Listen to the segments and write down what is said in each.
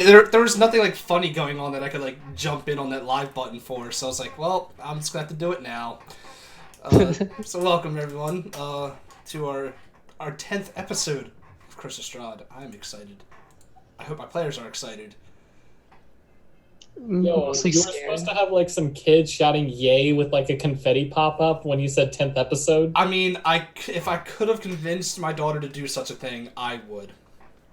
there was nothing like funny going on that I could like jump in on that live button for. So I was like, well, I'm just gonna have to do it now. So welcome everyone to our 10th episode of Curse of Strahd. I'm excited. I hope my players are excited. Yo, you were supposed to have like some kids shouting "yay" with like a confetti pop up when you said 10th episode. I mean, if I could have convinced my daughter to do such a thing, I would.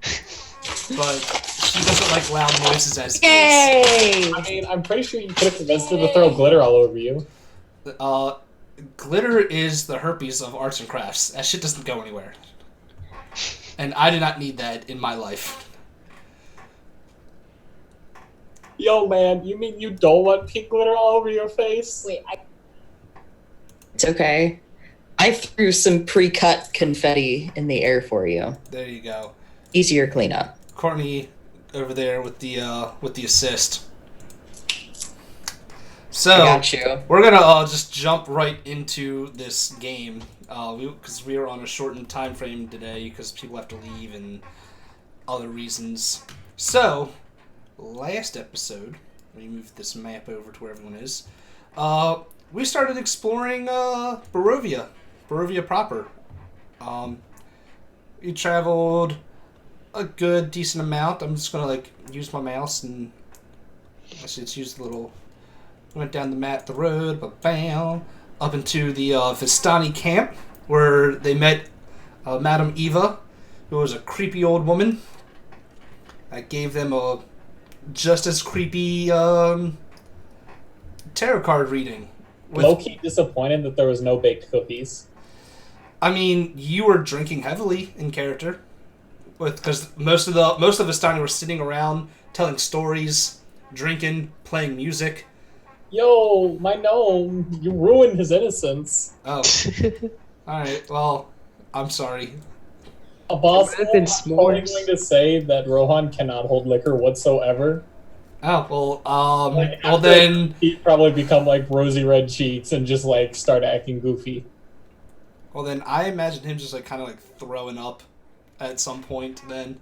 But she doesn't like loud noises as Yay! is. I mean, I'm pretty sure you could have convinced her to throw glitter all over you. Glitter is the herpes of arts and crafts. That shit doesn't go anywhere. And I do not need that in my life. Yo, man, you mean you don't want pink glitter all over your face? Wait, It's okay. I threw some pre-cut confetti in the air for you. There you go. Easier cleanup. Courtney over there with the assist. So I got you. we're gonna just jump right into this game because we are on a shortened time frame today because people have to leave and other reasons. So last episode, let me move this map over to where everyone is. We started exploring Barovia proper. We traveled a good decent amount. I'm just gonna like use my mouse and actually it's used a little. Went down the road, bam, up into the Vistani camp where they met Madame Eva, who was a creepy old woman. I gave them a just as creepy tarot card reading. Low-key disappointed that there was no baked cookies. I mean, you were drinking heavily in character, because most of Vistani were sitting around telling stories, drinking, playing music. Yo, my gnome, you ruined his innocence. Oh. Alright, well, I'm sorry. A boss It would have been is going s'mores. to say that Rohan cannot hold liquor whatsoever. Oh, well, Like, well after then... he'd probably become like rosy red cheeks and just like start acting goofy. Well then, I imagine him just like kind of like throwing up at some point then.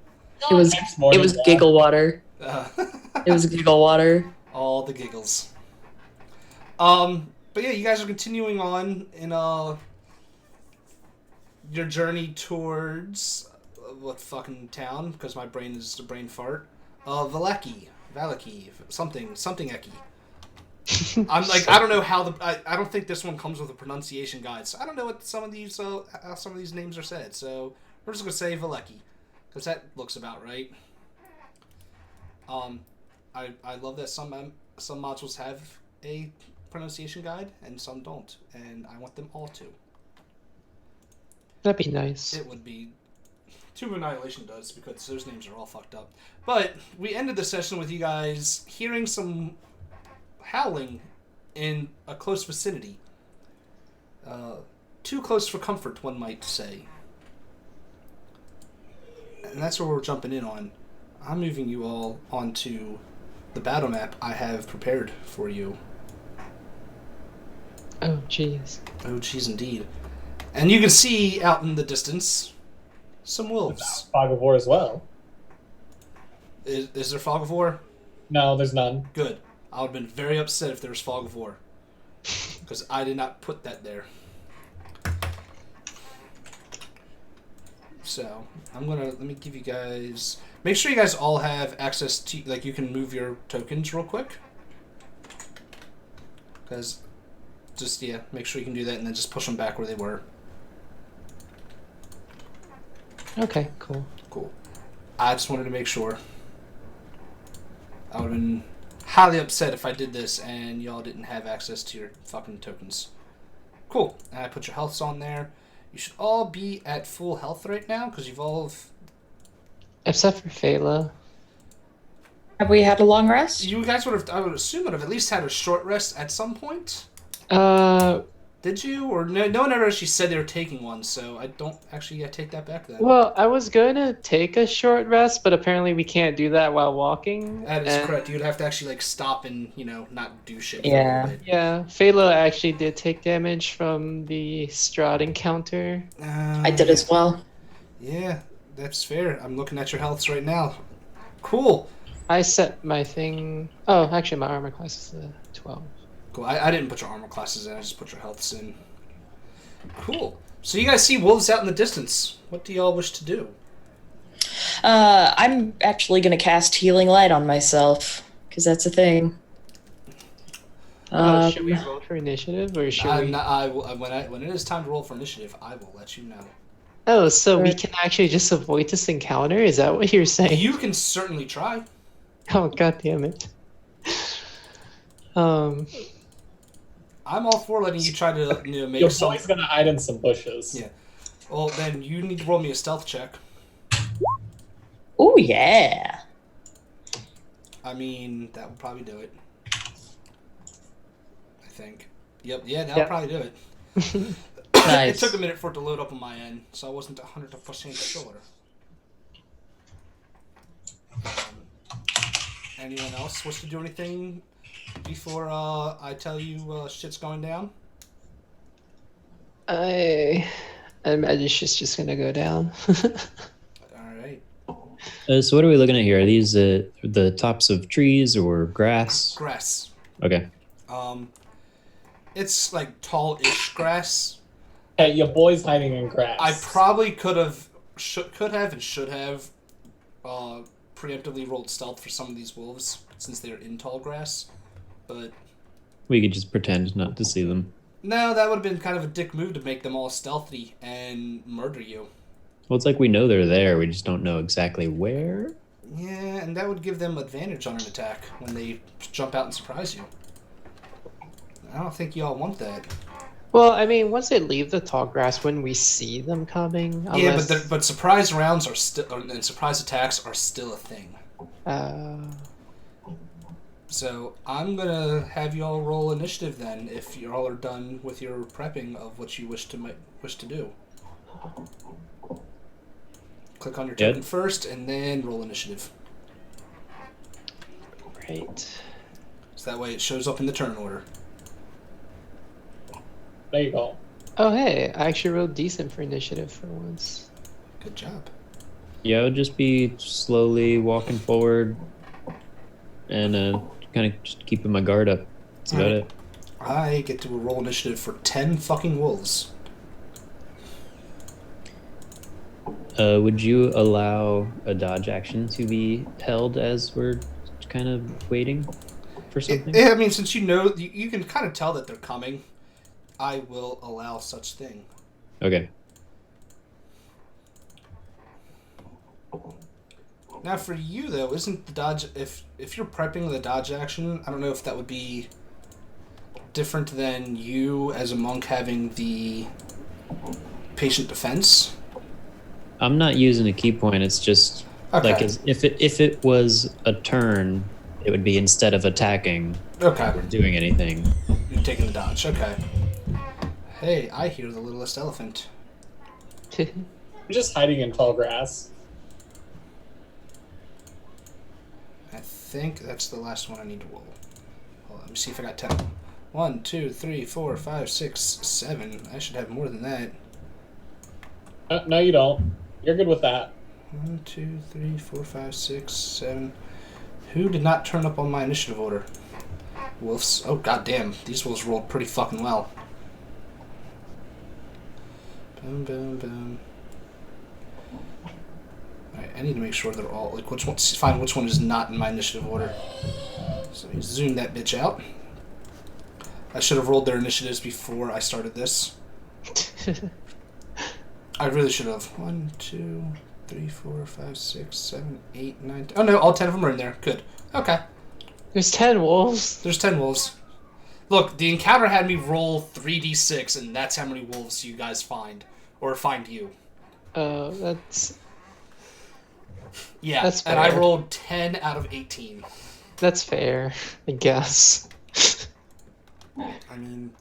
It was Next morning, yeah. giggle water. Uh, It was giggle water. all the giggles. But yeah, you guys are continuing on in your journey towards what fucking town? Because my brain is a brain fart. Valaki, something Eki. I'm like I don't know how I don't think this one comes with a pronunciation guide, so I don't know what some of these how some of these names are said. So we're just gonna say Valeki, because that looks about right. I love that some modules have a pronunciation guide and some don't, and I want them all to. That'd be nice. It would be. Tomb of Annihilation does, because those names are all fucked up. But we ended the session with you guys hearing some howling in a close vicinity. Too close for comfort, one might say. And that's where we're jumping in on. I'm moving you all onto the battle map I have prepared for you. Oh, jeez. Oh, jeez, indeed. And you can see out in the distance some wolves. Fog of War as well. Is there fog of war? No, there's none. Good. I would have been very upset if there was fog of war. Because I did not put that there. So, let me give you guys... Make sure you guys all have access to... Like, you can move your tokens real quick. Because... Just, yeah, make sure you can do that and then just push them back where they were. Okay, cool. Cool. I just wanted to make sure. I would have been highly upset if I did this and y'all didn't have access to your fucking tokens. Cool. And I put your healths on there. You should all be at full health right now because you've all... Except for Phala. Have we had a long rest? You guys would have... I would assume would have at least had a short rest at some point. Did you? Or no one ever actually said they were taking one, so I don't actually take that back then. Well, I was gonna take a short rest, but apparently we can't do that while walking. That is and- correct. You'd have to actually like stop and, not do shit for a Yeah. little bit. Yeah, Phala actually did take damage from the Strahd encounter. I did as well. Yeah, that's fair. I'm looking at your healths right now. Cool. I set my thing. Oh, actually, my armor class is a 12. Cool. I didn't put your armor classes in. I just put your healths in. Cool. So you guys see wolves out in the distance. What do y'all wish to do? I'm actually gonna cast Healing Light on myself because that's a thing. Should we roll for initiative or should we? No, I will, when it is time to roll for initiative, I will let you know. Oh, so we Right. can actually just avoid this encounter? Is that what you're saying? You can certainly try. Oh, god damn it. Um, I'm all for letting you try to make Your some. boy's gonna hide in some bushes. Yeah. Well, then you need to roll me a stealth check. Oh yeah. I mean, that would probably do it. I think. Yep. Yeah, that'll Yep. probably do it. Nice. It took a minute for it to load up on my end, so I wasn't 100% sure. Anyone else wish to do anything before I tell you shit's going down? I imagine she's just gonna go down. Alright. So what are we looking at here? Are these the tops of trees or grass? Grass. Okay. It's like tall-ish grass. Hey, your boy's hiding in grass. I probably could have preemptively rolled stealth for some of these wolves since they're in tall grass, but We could just pretend not to see them. no, that would have been kind of a dick move to make them all stealthy and murder you. Well, it's like we know they're there. We just don't know exactly where. Yeah, and that would give them advantage on an attack when they jump out and surprise you. I don't think y'all want that. Well, I mean, once they leave the tall grass, when we see them coming, Yeah, unless... but surprise rounds are still and surprise attacks are still a thing. So I'm gonna have y'all roll initiative then, if y'all are done with your prepping of what you wish to do. Click on your token first, and then roll initiative. Right. So that way it shows up in the turn order. There you go. Oh, hey, I actually rolled decent for initiative for once. Good job. Yeah, I would just be slowly walking forward and kind of just keeping my guard up. That's about it. I get to roll initiative for 10 fucking wolves. Would you allow a dodge action to be held as we're kind of waiting for something? I mean, since you can kind of tell that they're coming, I will allow such thing. Okay. Now, for you though, isn't the dodge if you're prepping the dodge action? I don't know if that would be different than you as a monk having the patient defense. I'm not using a key point. It's just Okay. like if it was a turn, it would be instead of attacking Okay. or doing anything. You're taking the dodge. Okay. Hey, I hear the littlest elephant. I'm just hiding in tall grass. I think that's the last one I need to roll. Hold on, let me see if I got 10. 1, 2, 3, 4, 5, 6, 7. I should have more than that. No, you don't. You're good with that. 1, 2, 3, 4, 5, 6, 7. Who did not turn up on my initiative order? Wolves. Oh, goddamn. These wolves rolled pretty fucking well. Boom, boom, boom. Alright, I need to make sure they're all... Like, find which one is not in my initiative order. So let me zoom that bitch out. I should have rolled their initiatives before I started this. I really should have. 1, 2, 3, 4, 5, 6, 7, 8, 9... Oh, no, all 10 of them are in there. Good. Okay. There's 10 wolves. There's 10 wolves. Look, the encounter had me roll 3d6, and that's how many wolves you guys find. Or find you. That's Yeah, That's and I fair. rolled 10 out of 18. fair, I guess. I mean,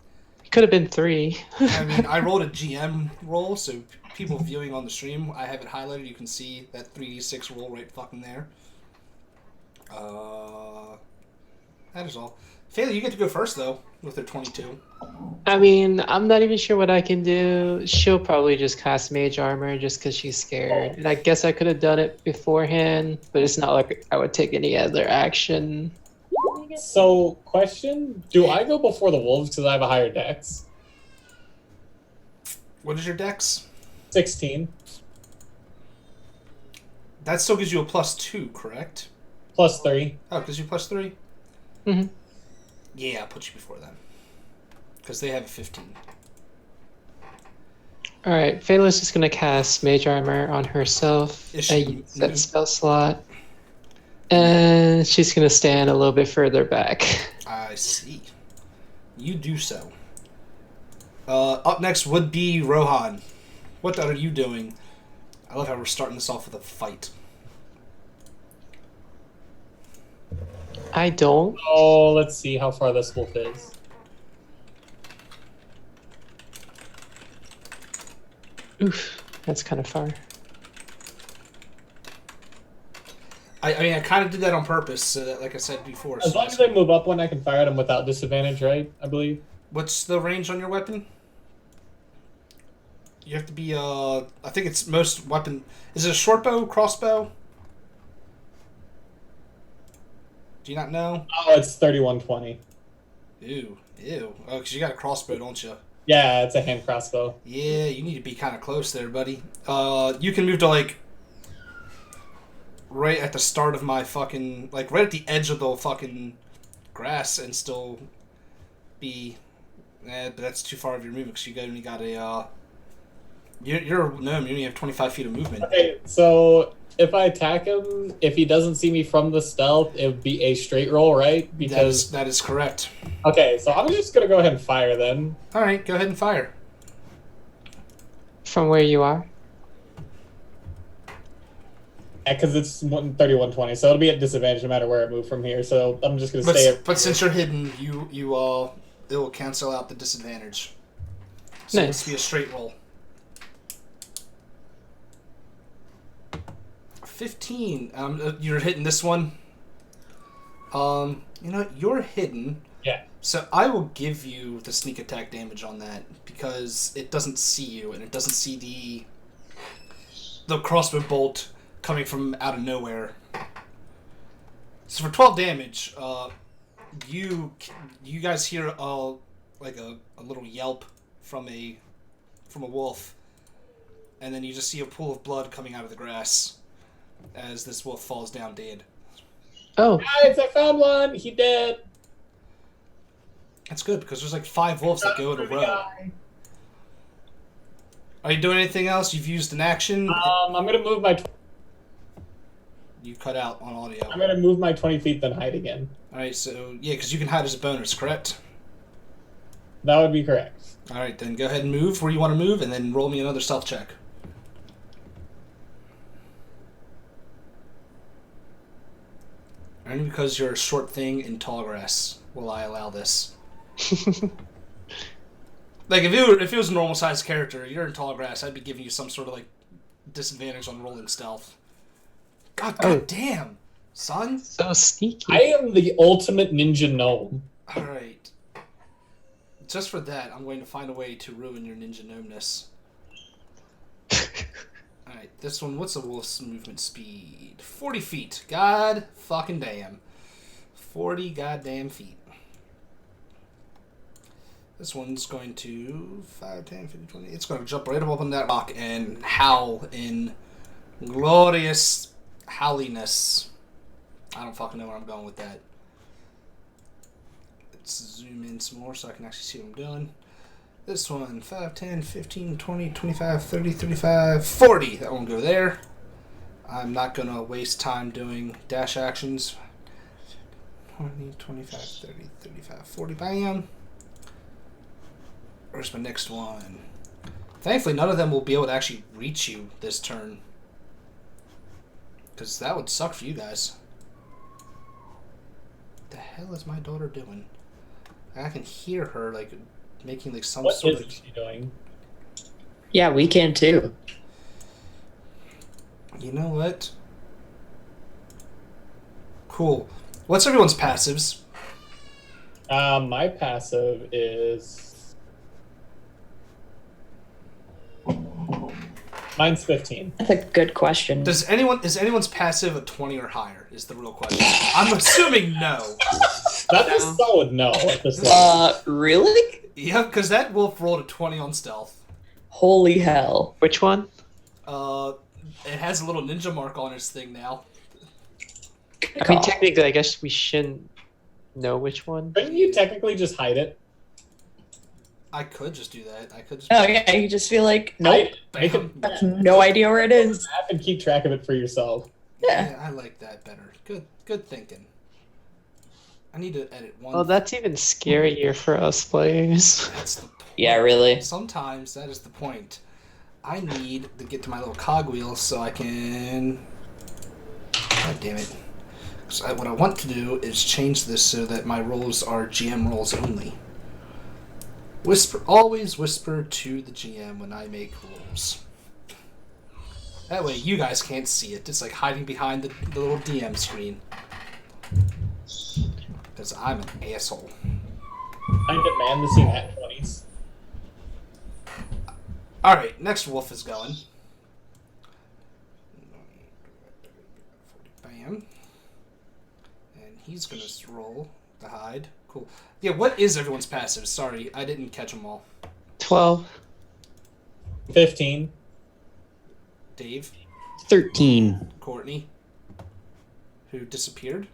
Could have been 3. I rolled a GM roll, so people viewing on the stream, I have it highlighted. You can see that 3d6 roll right fucking there. That is all. Fayla, you get to go first, though, with their 22. I mean, I'm not even sure what I can do. She'll probably just cast Mage Armor just because she's scared. And I guess I could have done it beforehand, but it's not like I would take any other action. So, question: do I go before the wolves because I have a higher dex? What is your dex? 16 That still gives you a +2, correct? plus 3. Oh, gives you +3? Mm-hmm. Yeah, I'll put you before them. Because they have a 15. Alright, Phaeda's just gonna cast Mage Armor on herself. Is she Use that moving? spell slot. And she's gonna stand a little bit further back. I see. You do so. Up next would be Rohan. What are you doing? I love how we're starting this off with a fight. I don't. Oh, let's see how far this wolf is. Oof, that's kind of far. I mean, I kind of did that on purpose, so that, like I said before. As So long as I move up one, I can fire at him without disadvantage, right? I believe. what's the range on your weapon? You have to be, I think it's most weapon... Is it a short bow, crossbow? Do you not know? Oh, it's 3120. Ew. Oh, because you got a crossbow, don't you? Yeah, it's a hand crossbow. Yeah, you need to be kind of close there, buddy. You can move to, like, right at the start of my fucking... Like, right at the edge of the fucking grass and still be... but that's too far of your movement because you only got a... You're a gnome, you only have 25 feet of movement. Okay, so if I attack him, if he doesn't see me from the stealth, it would be a straight roll, right? Because That is correct. okay, so I'm just gonna go ahead and fire then. Alright, go ahead and fire. From where you are? Yeah, because it's 3120, so it'll be at disadvantage no matter where I move from here. So I'm just gonna stay. But since you're hidden, it will cancel out the disadvantage. So Nice. it's be a straight roll. 15. You're hitting this one. You know what? You're hidden. Yeah. So I will give you the sneak attack damage on that because it doesn't see you and it doesn't see the crossbow bolt coming from out of nowhere. So for 12 damage, you guys hear like a little yelp from a wolf, and then you just see a pool of blood coming out of the grass as this wolf falls down dead. Oh, Guys, I found one. He dead. That's good because there's like 5 wolves that go in a row. Guy. Are you doing anything else? You've used an action. I'm gonna move my. You cut out on audio. I'm gonna move my 20 feet, then hide again. All right, so yeah, because you can hide as a bonus, correct? That would be correct. All right, then go ahead and move where you want to move, and then roll me another stealth check. Only because you're a short thing in tall grass will I allow this. Like if it was a normal sized character, you're in tall grass, I'd be giving you some sort of like disadvantage on rolling stealth. God damn, son. so sneaky. I am the ultimate ninja gnome. All right. Just for that, I'm going to find a way to ruin your ninja gnomeness. Alright, this one, what's the wolf's movement speed? 40 feet. God fucking damn. 40 goddamn feet. This one's going to 5, 10, 15, 20. It's going to jump right up on that rock and howl in glorious howliness. I don't fucking know where I'm going with that. Let's zoom in some more so I can actually see what I'm doing. This one, 5, 10, 15, 20, 25, 30, 35, 40. That won't go there. I'm not going to waste time doing dash actions. 20, 25, 30, 35, 40. Bam. Where's my next one? Thankfully, none of them will be able to actually reach you this turn. Because that would suck for you guys. What the hell is my daughter doing? I can hear her, like, making, like, some What sort is of... she doing? Yeah, we can too. You know what? Cool. What's everyone's passives? My passive is Mine's 15. That's a good question. Is anyone's passive a 20 or higher? Is the real question. I'm assuming no. That's a solid no at this level. Really? Yep, because that wolf rolled a 20 on stealth. Holy hell. Which one? It has a little ninja mark on its thing now. I mean, technically, I guess we shouldn't know which one. Couldn't you technically just hide it? I could just do that. I could just. Oh yeah, you just feel like, nope, Make Bam. a I have no idea where it is. map and keep track of it for yourself. Yeah. I like that better. Good thinking. I need to edit one. Well, that's even scarier for us players. That's the point. Yeah, really. Sometimes that is the point. I need to get to my little cogwheel so I can. God damn it. So what I want to do is change this so that my rolls are GM rolls only. Always whisper to the GM when I make rolls. That way you guys can't see it. It's like hiding behind the little DM screen. Because I'm an asshole. I demand to see nat 20s. Alright, next wolf is going. Bam. And he's going to roll the hide. Cool. Yeah, what is everyone's passive? Sorry, I didn't catch them all. 12. 15. Dave, 13. Courtney, who disappeared.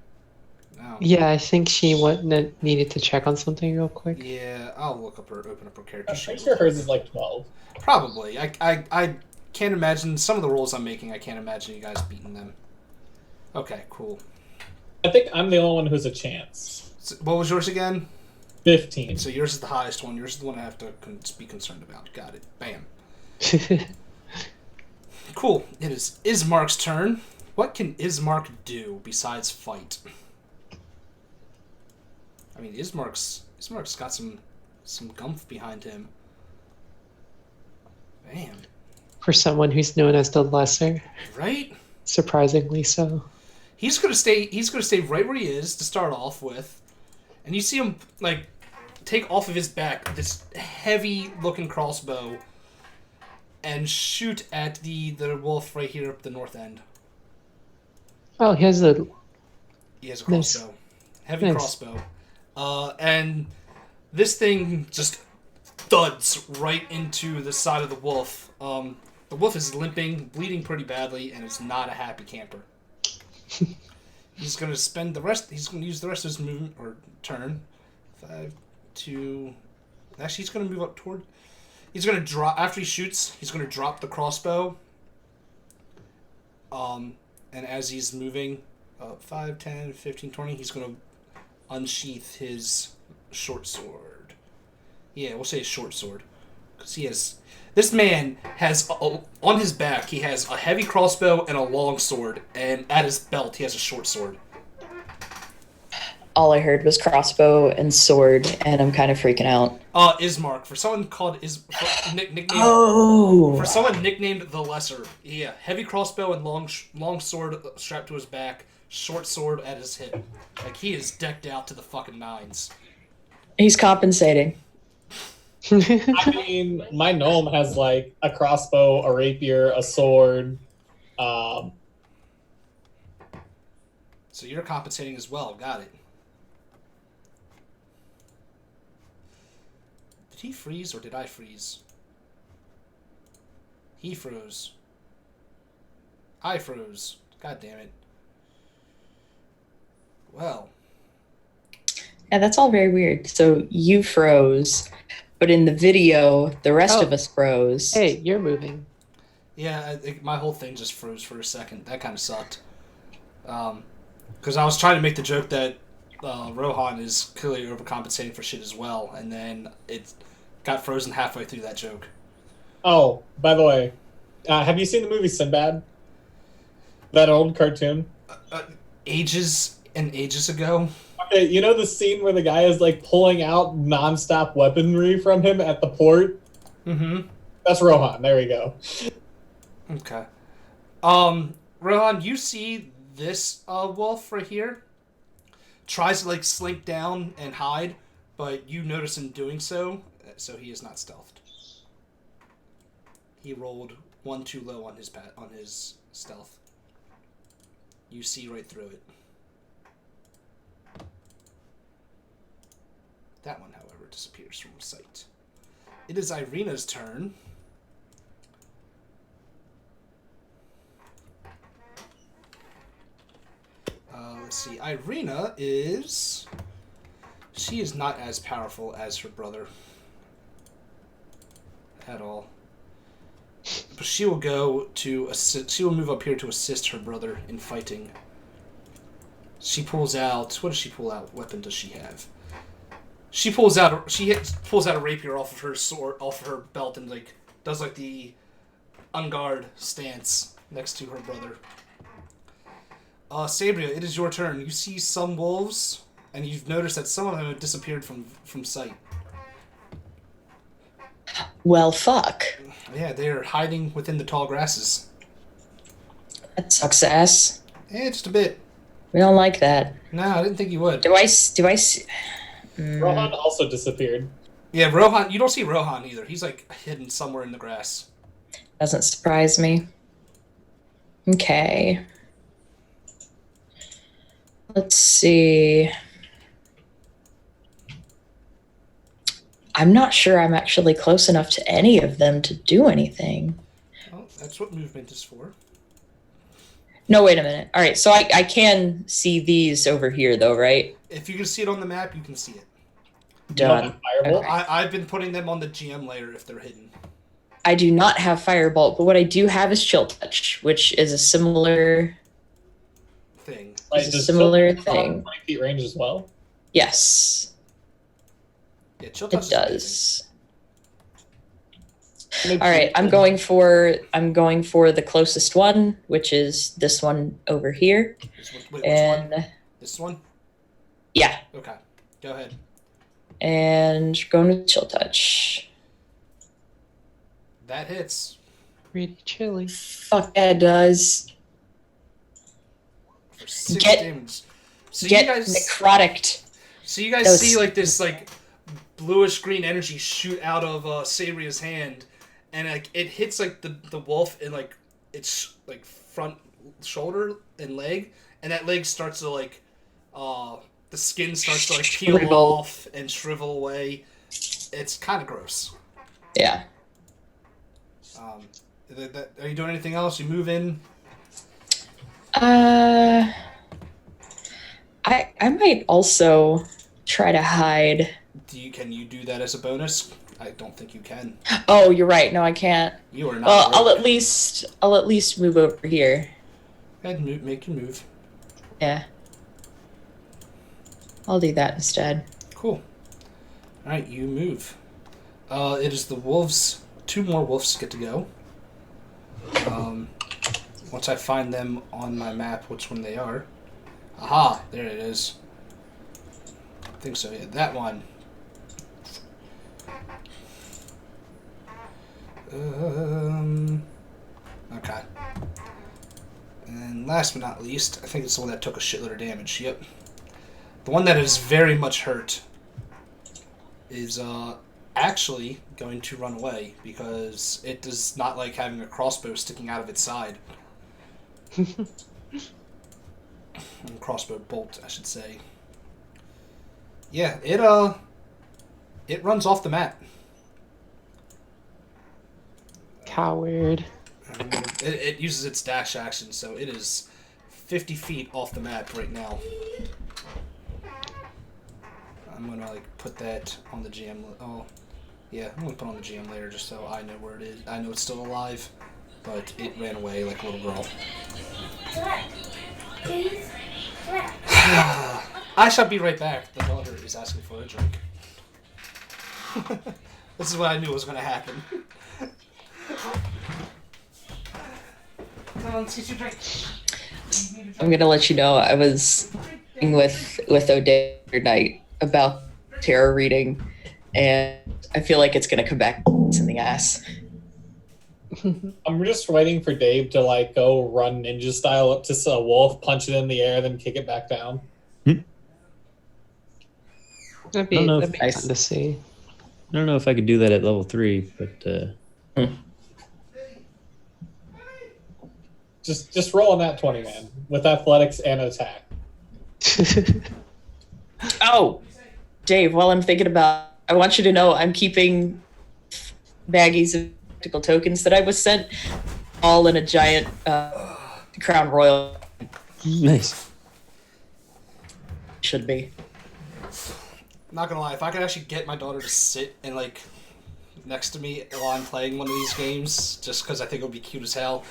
Oh. Yeah, I think she needed to check on something real quick. Yeah, I'll open up her character I'm sheet. pretty sure hers is like 12. Probably. I can't imagine some of the rolls I'm making. I can't imagine you guys beating them. Okay, cool. I think I'm the only one who's a chance. So, what was yours again? 15. So yours is the highest one. Yours is the one I have to be concerned about. Got it. Bam. Cool. It is Ismark's turn. What can Ismark do besides fight? I mean, Ismark's got some gumph behind him. Bam. For someone who's known as the lesser, Right? surprisingly so. He's gonna stay right where he is to start off with, and you see him like take off of his back this heavy looking crossbow and shoot at the wolf right here at the north end. Oh, he has a. He has a Nice. crossbow, heavy Nice. crossbow, and this thing just thuds right into the side of the wolf. The wolf is limping, bleeding pretty badly, and is not a happy camper. He's gonna spend the rest. He's gonna use the rest of his movement or turn. 5, 2. Actually, he's gonna move up toward. He's gonna drop after he shoots. He's gonna drop the crossbow. And as he's moving, 5, 10, 15, 20, he's gonna unsheath his short sword. Yeah, we'll say his short sword, because he has. This man has on his back. He has a heavy crossbow and a long sword, and at his belt he has a short sword. All I heard was crossbow and sword, and I'm kind of freaking out. Ismark, for someone called nicknamed. Oh! For someone nicknamed the Lesser, yeah, heavy crossbow and long sword strapped to his back, short sword at his hip. Like, he is decked out to the fucking nines. He's compensating. I mean, my gnome has like a crossbow, a rapier, a sword. So you're compensating as well. Got it. Did he freeze or did I freeze? He froze. I froze. God damn it. Well. Yeah, that's all very weird. So you froze, but in the video, the rest of us froze. Hey, you're moving. Yeah, I think my whole thing just froze for a second. That kind of sucked. Because I was trying to make the joke that Rohan is clearly overcompensating for shit as well, and then it got frozen halfway through that joke. Oh, by the way, have you seen the movie Sinbad? That old cartoon? Ages and ages ago. Okay, you know the scene where the guy is like pulling out non-stop weaponry from him at the port? Mm-hmm. That's Rohan. There we go. Okay. Rohan, you see this wolf right here? Tries to like slink down and hide, but you notice him doing so he is not stealthed. He rolled one too low on his stealth. You see right through it. That one, however, disappears from sight. It is Irina's turn. Let's see. Irina is... She is not as powerful as her brother. At all. But she will go to assist... She will move up here to assist her brother in fighting. She pulls out... What does she pull out? What weapon does she have? She pulls out... pulls out a rapier off of her sword... Off of her belt and, like... Does, like, the... On guard stance next to her brother. Sabria, it is your turn. You see some wolves, and you've noticed that some of them have disappeared from sight. Well, fuck. Yeah, they're hiding within the tall grasses. That sucks ass. Just a bit. We don't like that. No, I didn't think you would. Do I see? Rohan also disappeared. Yeah, Rohan. You don't see Rohan either. He's like hidden somewhere in the grass. Doesn't surprise me. Okay. Let's see. I'm not sure I'm actually close enough to any of them to do anything. Well, that's what movement is for. No, wait a minute. All right, so I can see these over here, though, right? If you can see it on the map, you can see it. Done. Firebolt? Okay. I've been putting them on the GM layer if they're hidden. I do not have Firebolt, but what I do have is Chill Touch, which is a similar Thing. Like, It's a does similar Chill Touch have thing. 20 feet range as well? Yes, Yeah, chill touch it is amazing. does. All right, I'm going for the closest one, which is this one over here. Wait, which one? And This one? yeah, Okay. Go ahead. and going with Chill Touch. That hits. Pretty chilly. Fuck, that does. For 6 Get- damage. So Get you guys necrotic. see Those- like this like bluish green energy shoot out of Sabria's hand, and like it hits like the wolf in like its like front shoulder and leg, and that leg starts to like the skin starts to like peel Shrivel. off and shrivel away. It's kind of gross. Yeah. Are you doing anything else? You move in. I might also try to hide. Can you do that as a bonus? I don't think you can. Oh, you're right. No, I can't. You are not. Well, I'll rogue. at least move over here. Go ahead and make your move. Yeah. I'll do that instead. Cool. Alright, you move. It is the wolves. 2 more wolves get to go. Once I find them on my map, which one they are. Aha! There it is. I think so, yeah. That one. Okay. And last but not least, I think it's the one that took a shitload of damage. Yep. The one that is very much hurt is actually going to run away because it does not like having a crossbow sticking out of its side. Crossbow bolt, I should say. Yeah, it runs off the map. Coward. It uses its dash action, so it is 50 feet off the map right now. I'm gonna like put that on the GM. Oh, yeah, I'm gonna put it on the GM layer just so I know where it is. I know it's still alive, but it ran away like a little girl. I shall be right back. The daughter is asking for a drink. This is what I knew was gonna happen. Come on, let's get you a drink. I'm gonna let you know I was talking with O'Day night about tarot reading, and I feel like it's gonna come back in the ass. I'm just waiting for Dave to like go run ninja style up to a wolf, punch it in the air, then kick it back down. That'd I don't know be if- Nice. fun to see. I don't know if I could do that at level 3, but Just roll on that 20, man, with athletics and attack. Oh, Dave, while I'm thinking about, I want you to know I'm keeping baggies of tactical tokens that I was sent, all in a giant Crown Royal. Nice. Should be. Not gonna lie, if I could actually get my daughter to sit and like next to me while I'm playing one of these games, just because I think it would be cute as hell,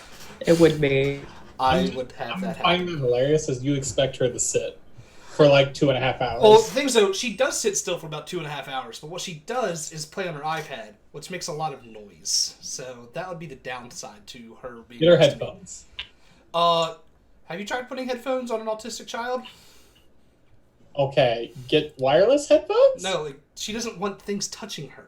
It would be. I would have that I find happen. it hilarious as you expect her to sit for like 2.5 hours. Well, the thing is though, she does sit still for about 2.5 hours, but what she does is play on her iPad, which makes a lot of noise. So that would be the downside to her being. Get her next to me. headphones. Have you tried putting headphones on an autistic child? Okay, get wireless headphones? No, like she doesn't want things touching her.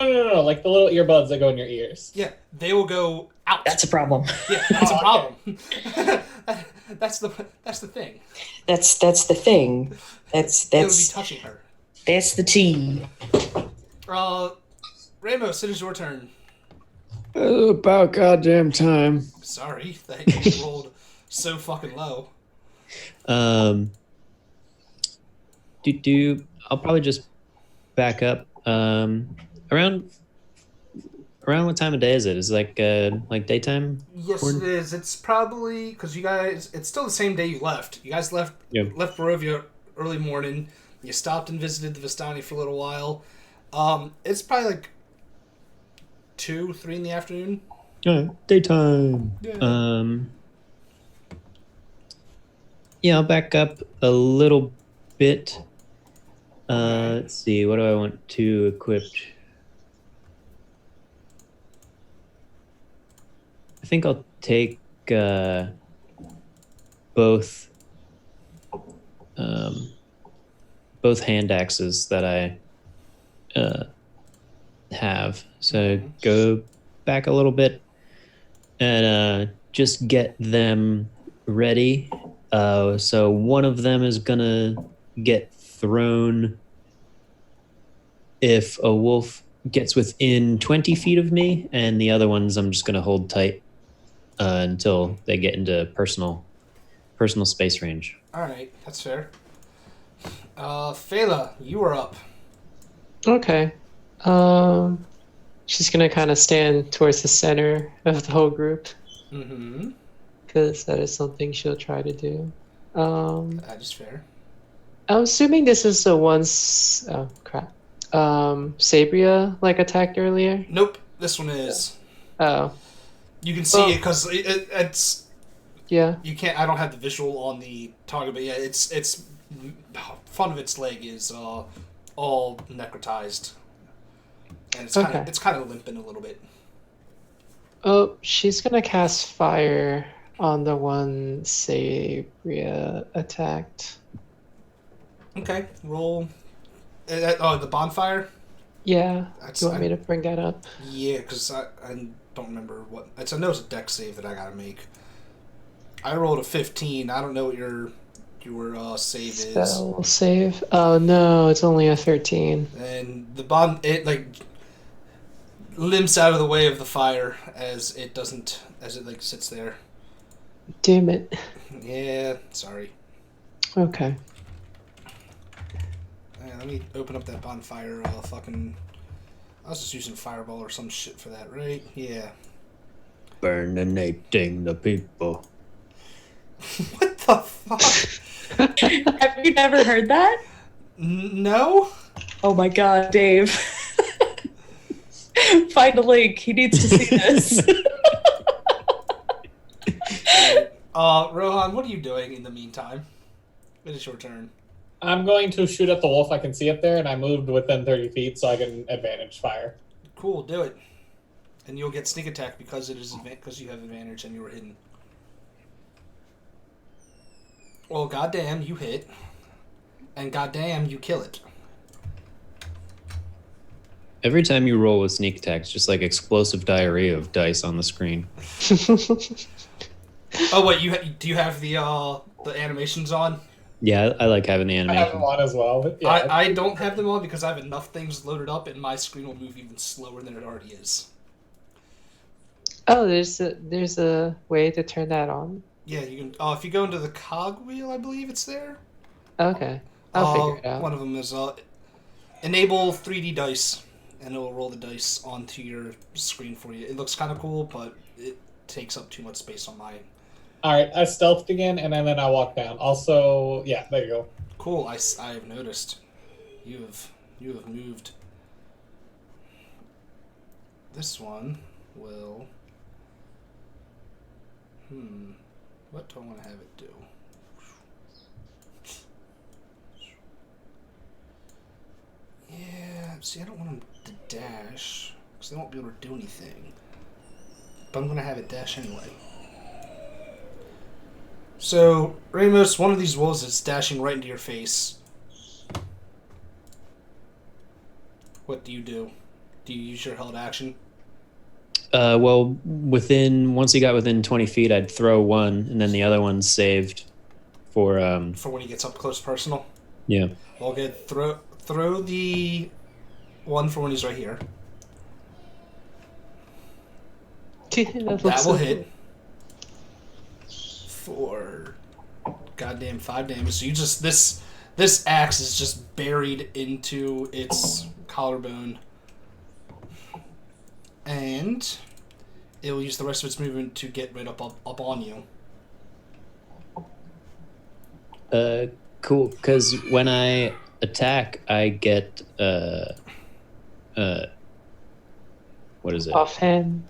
No, like the little earbuds that go in your ears. Yeah, they will go out. That's a problem. Yeah, that's a problem. that's the thing. That's the thing. It would be That's touching her. that's the tea. Rainbow, it is your turn. About goddamn time. Sorry that you rolled so fucking low. I'll probably just back up. Around what time of day is it? Is it like daytime? Yes, it is. It's probably because you guys. It's still the same day you left. You guys left Barovia early morning. You stopped and visited the Vistani for a little while. It's probably like 2, 3 in the afternoon. Daytime. Yeah. Yeah, I'll back up a little bit. Let's see. What do I want to equip? I think I'll take both hand axes that I have. So go back a little bit and just get them ready. So one of them is gonna get thrown if a wolf gets within 20 feet of me, and the other ones I'm just gonna hold tight until they get into personal space range. All right, that's fair. Phala, you are up. Okay. She's gonna kind of stand towards the center of the whole group Mm-hmm. because that is something she'll try to do. That is fair. I'm assuming this is the ones. Oh crap. Sabria like attacked earlier. Nope, this one is. Oh You can see it because it's. yeah. You can't. I don't have the visual on the target, but yeah, it's front of its leg is all necrotized, and it's kind of limping a little bit. Oh, she's gonna cast fire on the one Sabria attacked. Okay, roll. The bonfire. Yeah. That's- Do you want me to bring that up? Yeah, because I don't remember what. I know it's a deck save that I gotta make. I rolled a 15. I don't know what your save is. Spell save. Oh no, it's only a 13. And the bomb, it like limps out of the way of the fire as it like sits there. Damn it. Yeah, sorry. Okay. Let me open up that bonfire. I was just using fireball or some shit for that, right? Yeah. Burninating the people. What the fuck? Have you never heard that? No. Oh my god, Dave. Find a link. He needs to see this. Rohan, what are you doing in the meantime? It is your turn. I'm going to shoot at the wolf I can see up there, and I moved within 30 feet so I can advantage fire. Cool, do it. And you'll get sneak attack because because you have advantage and you were hidden. Well, goddamn, you hit. And goddamn, you kill it. Every time you roll with sneak attack, it's just like explosive diarrhea of dice on the screen. Oh wait, do you have the animations on? Yeah, I like having the I have animation. them on as well. But yeah, I don't have them on because I have enough things loaded up and my screen will move even slower than it already is. Oh, there's a way to turn that on. Yeah, you can. If you go into the cog wheel, I believe it's there. Okay, I'll figure it out. One of them is enable 3D dice, and it will roll the dice onto your screen for you. It looks kind of cool, but it takes up too much space on mine. All right, I stealthed again, and then I walked down. Also, yeah, there you go. Cool. I have noticed. You have moved. This one will. What do I want to have it do? Yeah, see, I don't want him to dash, because they won't be able to do anything. But I'm going to have it dash anyway. So, Ramos, one of these wolves is dashing right into your face. What do you do? Do you use your held action? Well, once he got within 20 feet, I'd throw one, and then the other one's saved for. For when he gets up close personal? Yeah. Well, good. Throw the one for when he's right here. That will hit. For goddamn 5 damage. So you just this axe is just buried into its collarbone, and it will use the rest of its movement to get right up on you. Cool. Because when I attack, I get what is it? Offhand.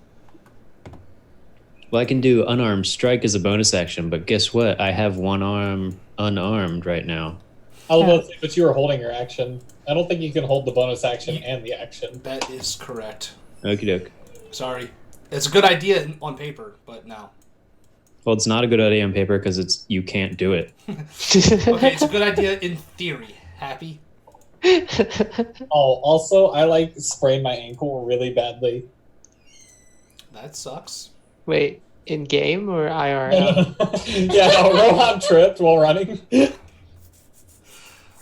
Well, I can do unarmed strike as a bonus action, but guess what? I have one arm unarmed right now. I was about to say, but you were holding your action. I don't think you can hold the bonus action and the action. That is correct. Okie doke. Sorry. It's a good idea on paper, but no. Well, it's not a good idea on paper because you can't do it. Okay, it's a good idea in theory. Happy? Oh, also, I sprained my ankle really badly. That sucks. Wait, in game or IRL? Yeah, no, Rohan tripped while running. You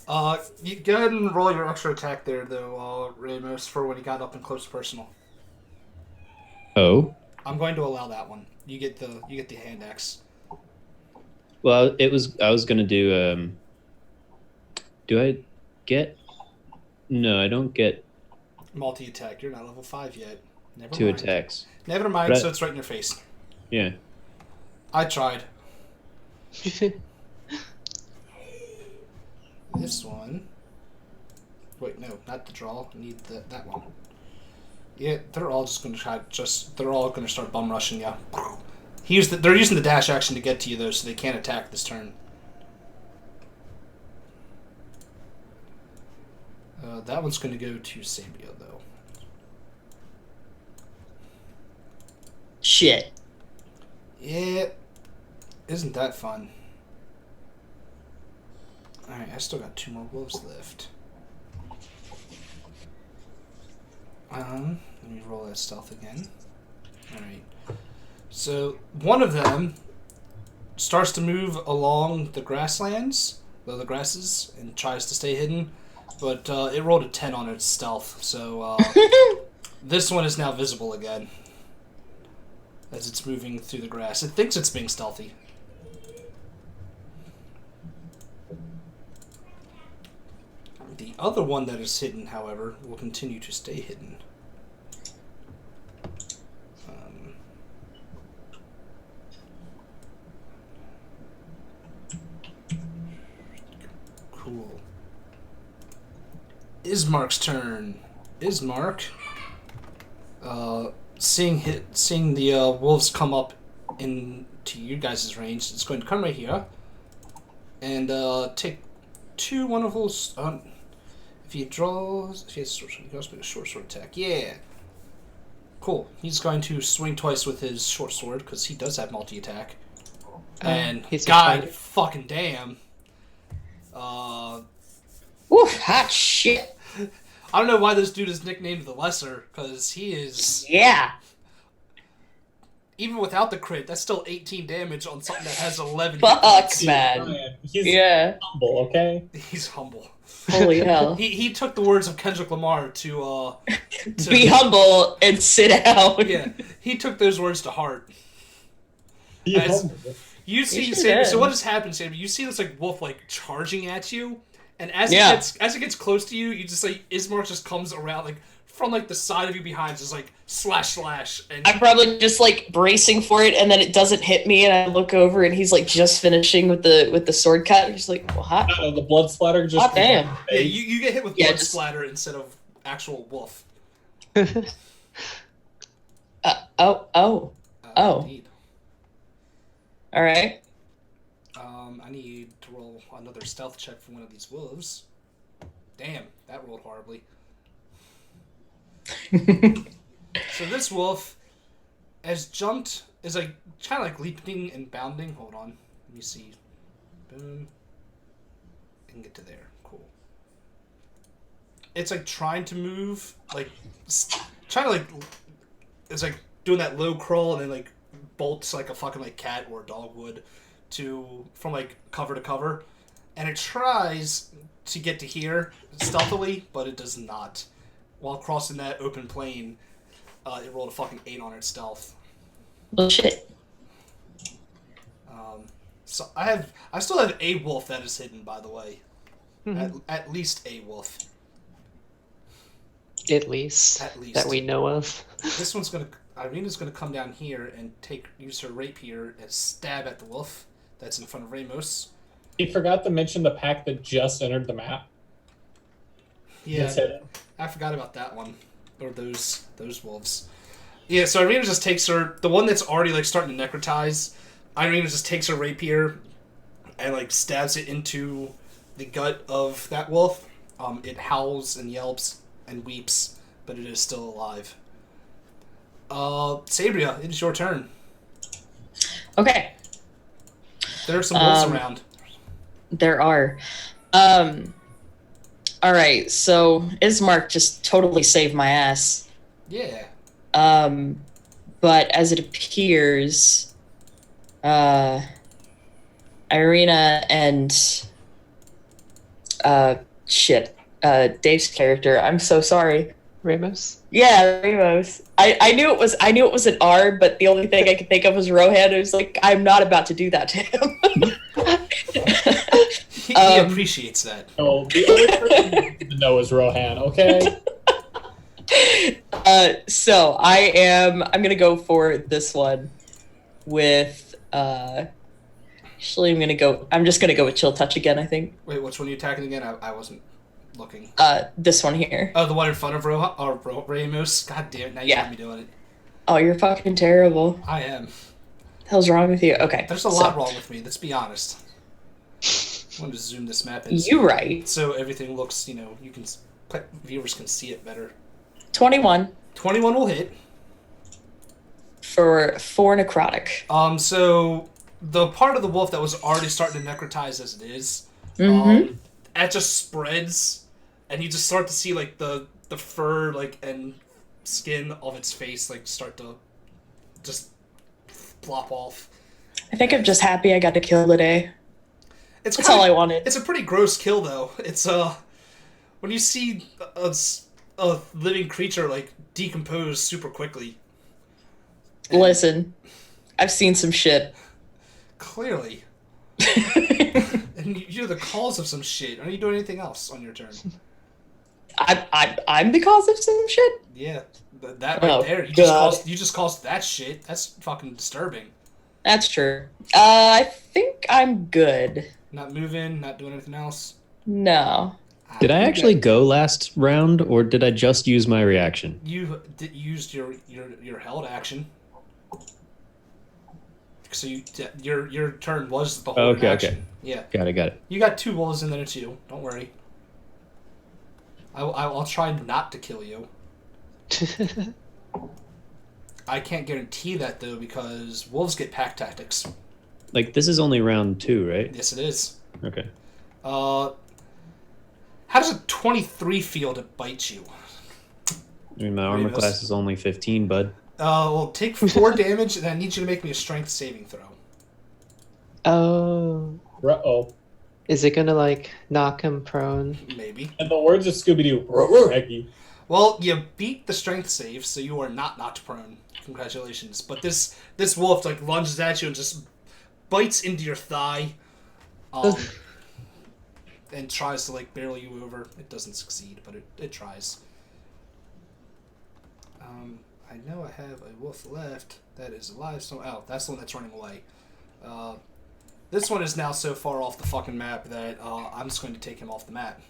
go ahead and roll your extra attack there, though, Ramos, for when he got up and close personal. Oh. I'm going to allow that one. You get the hand axe. Well, I was gonna do. Do I get? No, I don't get Multi attack. You're not level 5 yet. Never 2 mind. attacks. Never mind. But So it's right in your face. Yeah. I tried. This one. Wait, no, not the draw. I need that one. Yeah, they're all just going to try. They're all going to start bum rushing you. They're using the dash action to get to you though, so they can't attack this turn. That one's going to go to Sabia though. Shit. Yeah, isn't that fun? Alright, I still got 2 more wolves left. Let me roll that stealth again. Alright. So, one of them starts to move along the grasslands, the grasses, and tries to stay hidden, but it rolled a 10 on its stealth, so this one is now visible again as it's moving through the grass. It thinks it's being stealthy. The other one that is hidden, however, will continue to stay hidden. Cool. Ismark's turn. Ismark, seeing the wolves come up into you guys' range, it's going to come right here and take 2 wonderful. If he has a short sword, he goes with a short sword attack. Yeah. Cool. He's going to swing twice with his short sword because he does have multi attack. And god fucking damn. Oof, hot shit. I don't know why this dude is nicknamed the Lesser, because he is... Yeah. even without the crit, that's still 18 damage on something that has 11 hit Fuck, points. man. He's Yeah. humble, okay? He's humble. Holy hell. He took the words of Kendrick Lamar to Be humble and sit down. yeah, he took those words to heart. Be As- humble. You see, sure Sammy, did. so what has happened, Sammy? You see this like wolf like charging at you, and as Yeah. it gets close to you, you just like Ismark just comes around like from like the side of you behind, just like slash, and I'm probably just like bracing for it, and then it doesn't hit me, and I look over, and he's like just finishing with the sword cut. And just like, what? The blood splatter just. Oh, damn. yeah, you get hit with Yeah, blood just- splatter instead of actual wolf. Oh. Indeed. All right. I need to roll another stealth check for one of these wolves. Damn, that rolled horribly. So this wolf is like kind of like leaping and bounding. Hold on, let me see. Boom. I can get to there. Cool. It's like trying to move, like trying to like. It's like doing that low crawl and then like bolts like a fucking like cat or a dog would from like cover to cover, and it tries to get to here stealthily, but it does not. While crossing that open plain, it rolled a fucking 8 on its stealth. Well, shit. So I still have a wolf that is hidden, by the way. At least a wolf. At least that we know of. This one's Irina's gonna come down here and use her rapier and stab at the wolf that's in front of Ramos. He forgot to mention the pack that just entered the map. Yeah, It's hidden. I forgot about that one, or those wolves. Yeah, so Irina just takes the one that's already like starting to necrotize. Irina just takes her rapier and like stabs it into the gut of that wolf. It howls and yelps and weeps, but it is still alive. Sabria, it is your turn. Okay. There are some wolves around. There are. All right. So Ismark just totally saved my ass. Yeah. But as it appears, Irina and Dave's character. I'm so sorry. Ramos? Yeah, Ramos. I knew it was an R, but the only thing I could think of was Rohan. It was like, I'm not about to do that to him. He appreciates that. Oh, the other person you need to know is Rohan, okay? So I'm gonna go for this one with actually I'm just gonna go with Chill Touch again, I think. Wait, which one are you attacking again? I wasn't looking. This one here. Oh, the one in front of Ramos? God damn it, now you got me doing it. Oh, you're fucking terrible. I am. The hell's wrong with you? Okay. There's a lot wrong with me, let's be honest. I'm going to zoom this map in. You right. So everything looks, viewers can see it better. 21 21 will hit. for 4 necrotic. So the part of the wolf that was already starting to necrotize as it is, it just spreads, and you just start to see like the fur and skin of its face start to just flop off. I think I'm just happy I got to kill today. That's all I wanted. It's a pretty gross kill though. It's when you see a living creature decompose super quickly. Listen, I've seen some shit. Clearly. And you're the cause of some shit. Are you doing anything else on your turn? I'm the cause of some shit? Yeah, that right there. You just caused that shit. That's fucking disturbing. That's true. I think I'm good. Not moving, not doing anything else. No. Did I actually go last round, or did I just use my reaction? You used your held action. So your turn was the whole action. Okay. Yeah. Got it. You got 2 wolves and then it's you. Don't worry. I'll try not to kill you. I can't guarantee that though because wolves get pack tactics. This is only round 2, right? Yes, it is. Okay. How does a 23 feel to bite you? I mean, my armor class is only 15, bud. Well, take 4 damage, and I need you to make me a strength saving throw. Oh. Uh-oh. Is it gonna like knock him prone? Maybe. In the words of Scooby-Doo, Eggy. Well, you beat the strength save, so you are not knocked prone. Congratulations. But this wolf like lunges at you and just bites into your thigh, and tries to like barrel you over. It doesn't succeed, but it tries. I know I have a wolf left that is alive. So that's the one that's running away. This one is now so far off the fucking map that I'm just going to take him off the map.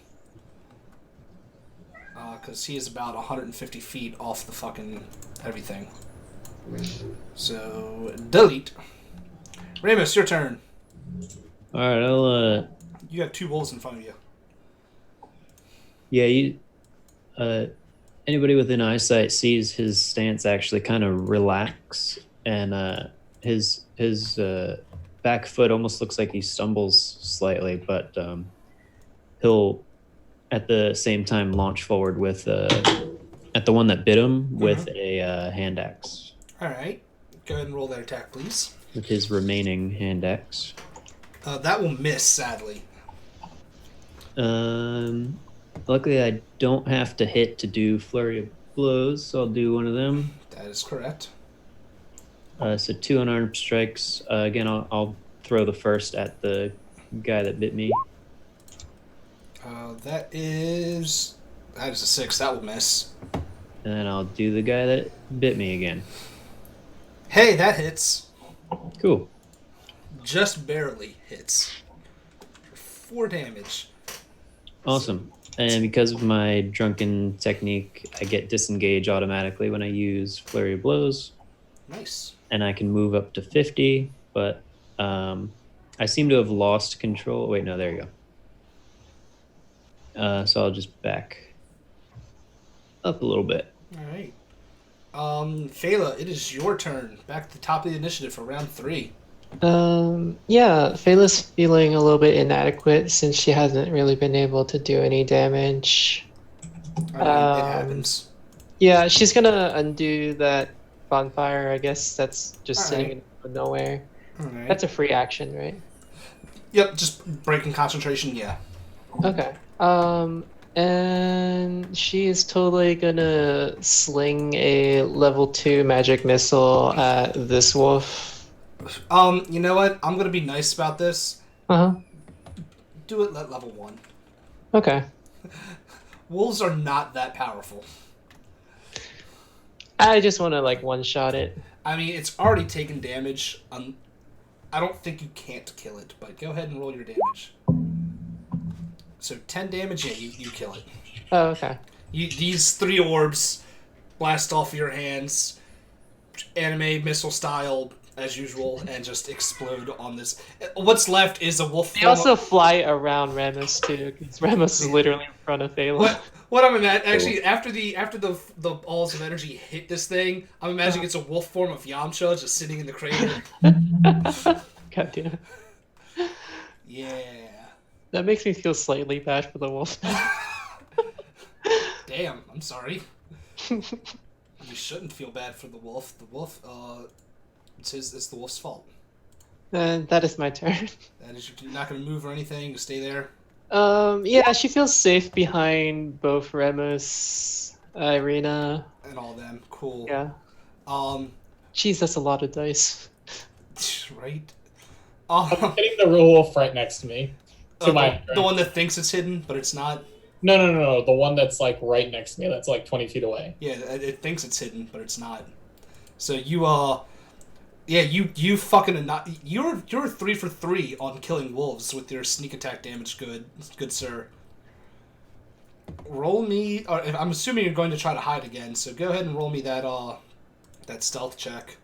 Because he is about 150 feet off the fucking everything. So, delete. Ramus, your turn. Alright, I'll, You have 2 wolves in front of you. yeah, anybody within eyesight sees his stance actually kind of relax, and his back foot almost looks like he stumbles slightly, but he'll at the same time launch forward with at the one that bit him with a hand axe. Alright. Go ahead and roll that attack, please. With his remaining hand axe. That will miss, sadly. Luckily, I don't have to hit to do flurry of blows, so I'll do one of them. That is correct. So 2 unarmed strikes. Again, I'll throw the first at the guy that bit me. That is a 6. That will miss. And then I'll do the guy that bit me again. Hey, that hits. Cool. Just barely hits. 4 damage. Awesome. And because of my drunken technique, I get disengage automatically when I use flurry of blows. Nice. And I can move up to 50, but I seem to have lost control. Wait, no, there you go. So I'll just back up a little bit. Alright. Phala, it is your turn. Back to the top of the initiative for round 3. Yeah, Phala's feeling a little bit inadequate since she hasn't really been able to do any damage. I mean, it happens. Yeah, she's gonna undo that bonfire, I guess that's just All sitting right. in the middle of nowhere. Alright. That's a free action, right? Yep, just breaking concentration, yeah. Okay. And she is totally gonna sling a level 2 magic missile at this wolf. You know what? I'm gonna be nice about this. Uh-huh. Do it at level 1. Okay. Wolves are not that powerful. I just want to like one-shot it. I mean, it's already taken damage. I don't think you can't kill it, but go ahead and roll your damage. So 10 damage, yeah, you kill it. Oh, okay. These 3 orbs blast off your hands, anime missile style as usual, and just explode on this. What's left is a wolf. They also fly around Ramus too, because Ramus is literally in front of Phala. What I'm imagining, actually, after the balls of energy hit this thing, I'm imagining it's a wolf form of Yamcha just sitting in the crater. God damn it. Yeah. That makes me feel slightly bad for the wolf. Damn, I'm sorry. You shouldn't feel bad for the wolf. The wolf, it's the wolf's fault. And that is my turn. That is, you're not going to move or anything. You stay there. Yeah, she feels safe behind both Remus, Irina. And all them. Cool. Yeah. Jeez, that's a lot of dice. Right? I'm hitting the wolf right next to me. The one that thinks it's hidden, but it's not. No. The one that's like right next to me. That's like 20 feet away. Yeah, it thinks it's hidden, but it's not. So you you fucking you're 3 for 3 on killing wolves with your sneak attack damage. Good sir. Roll me. Or I'm assuming you're going to try to hide again. So go ahead and roll me that stealth check.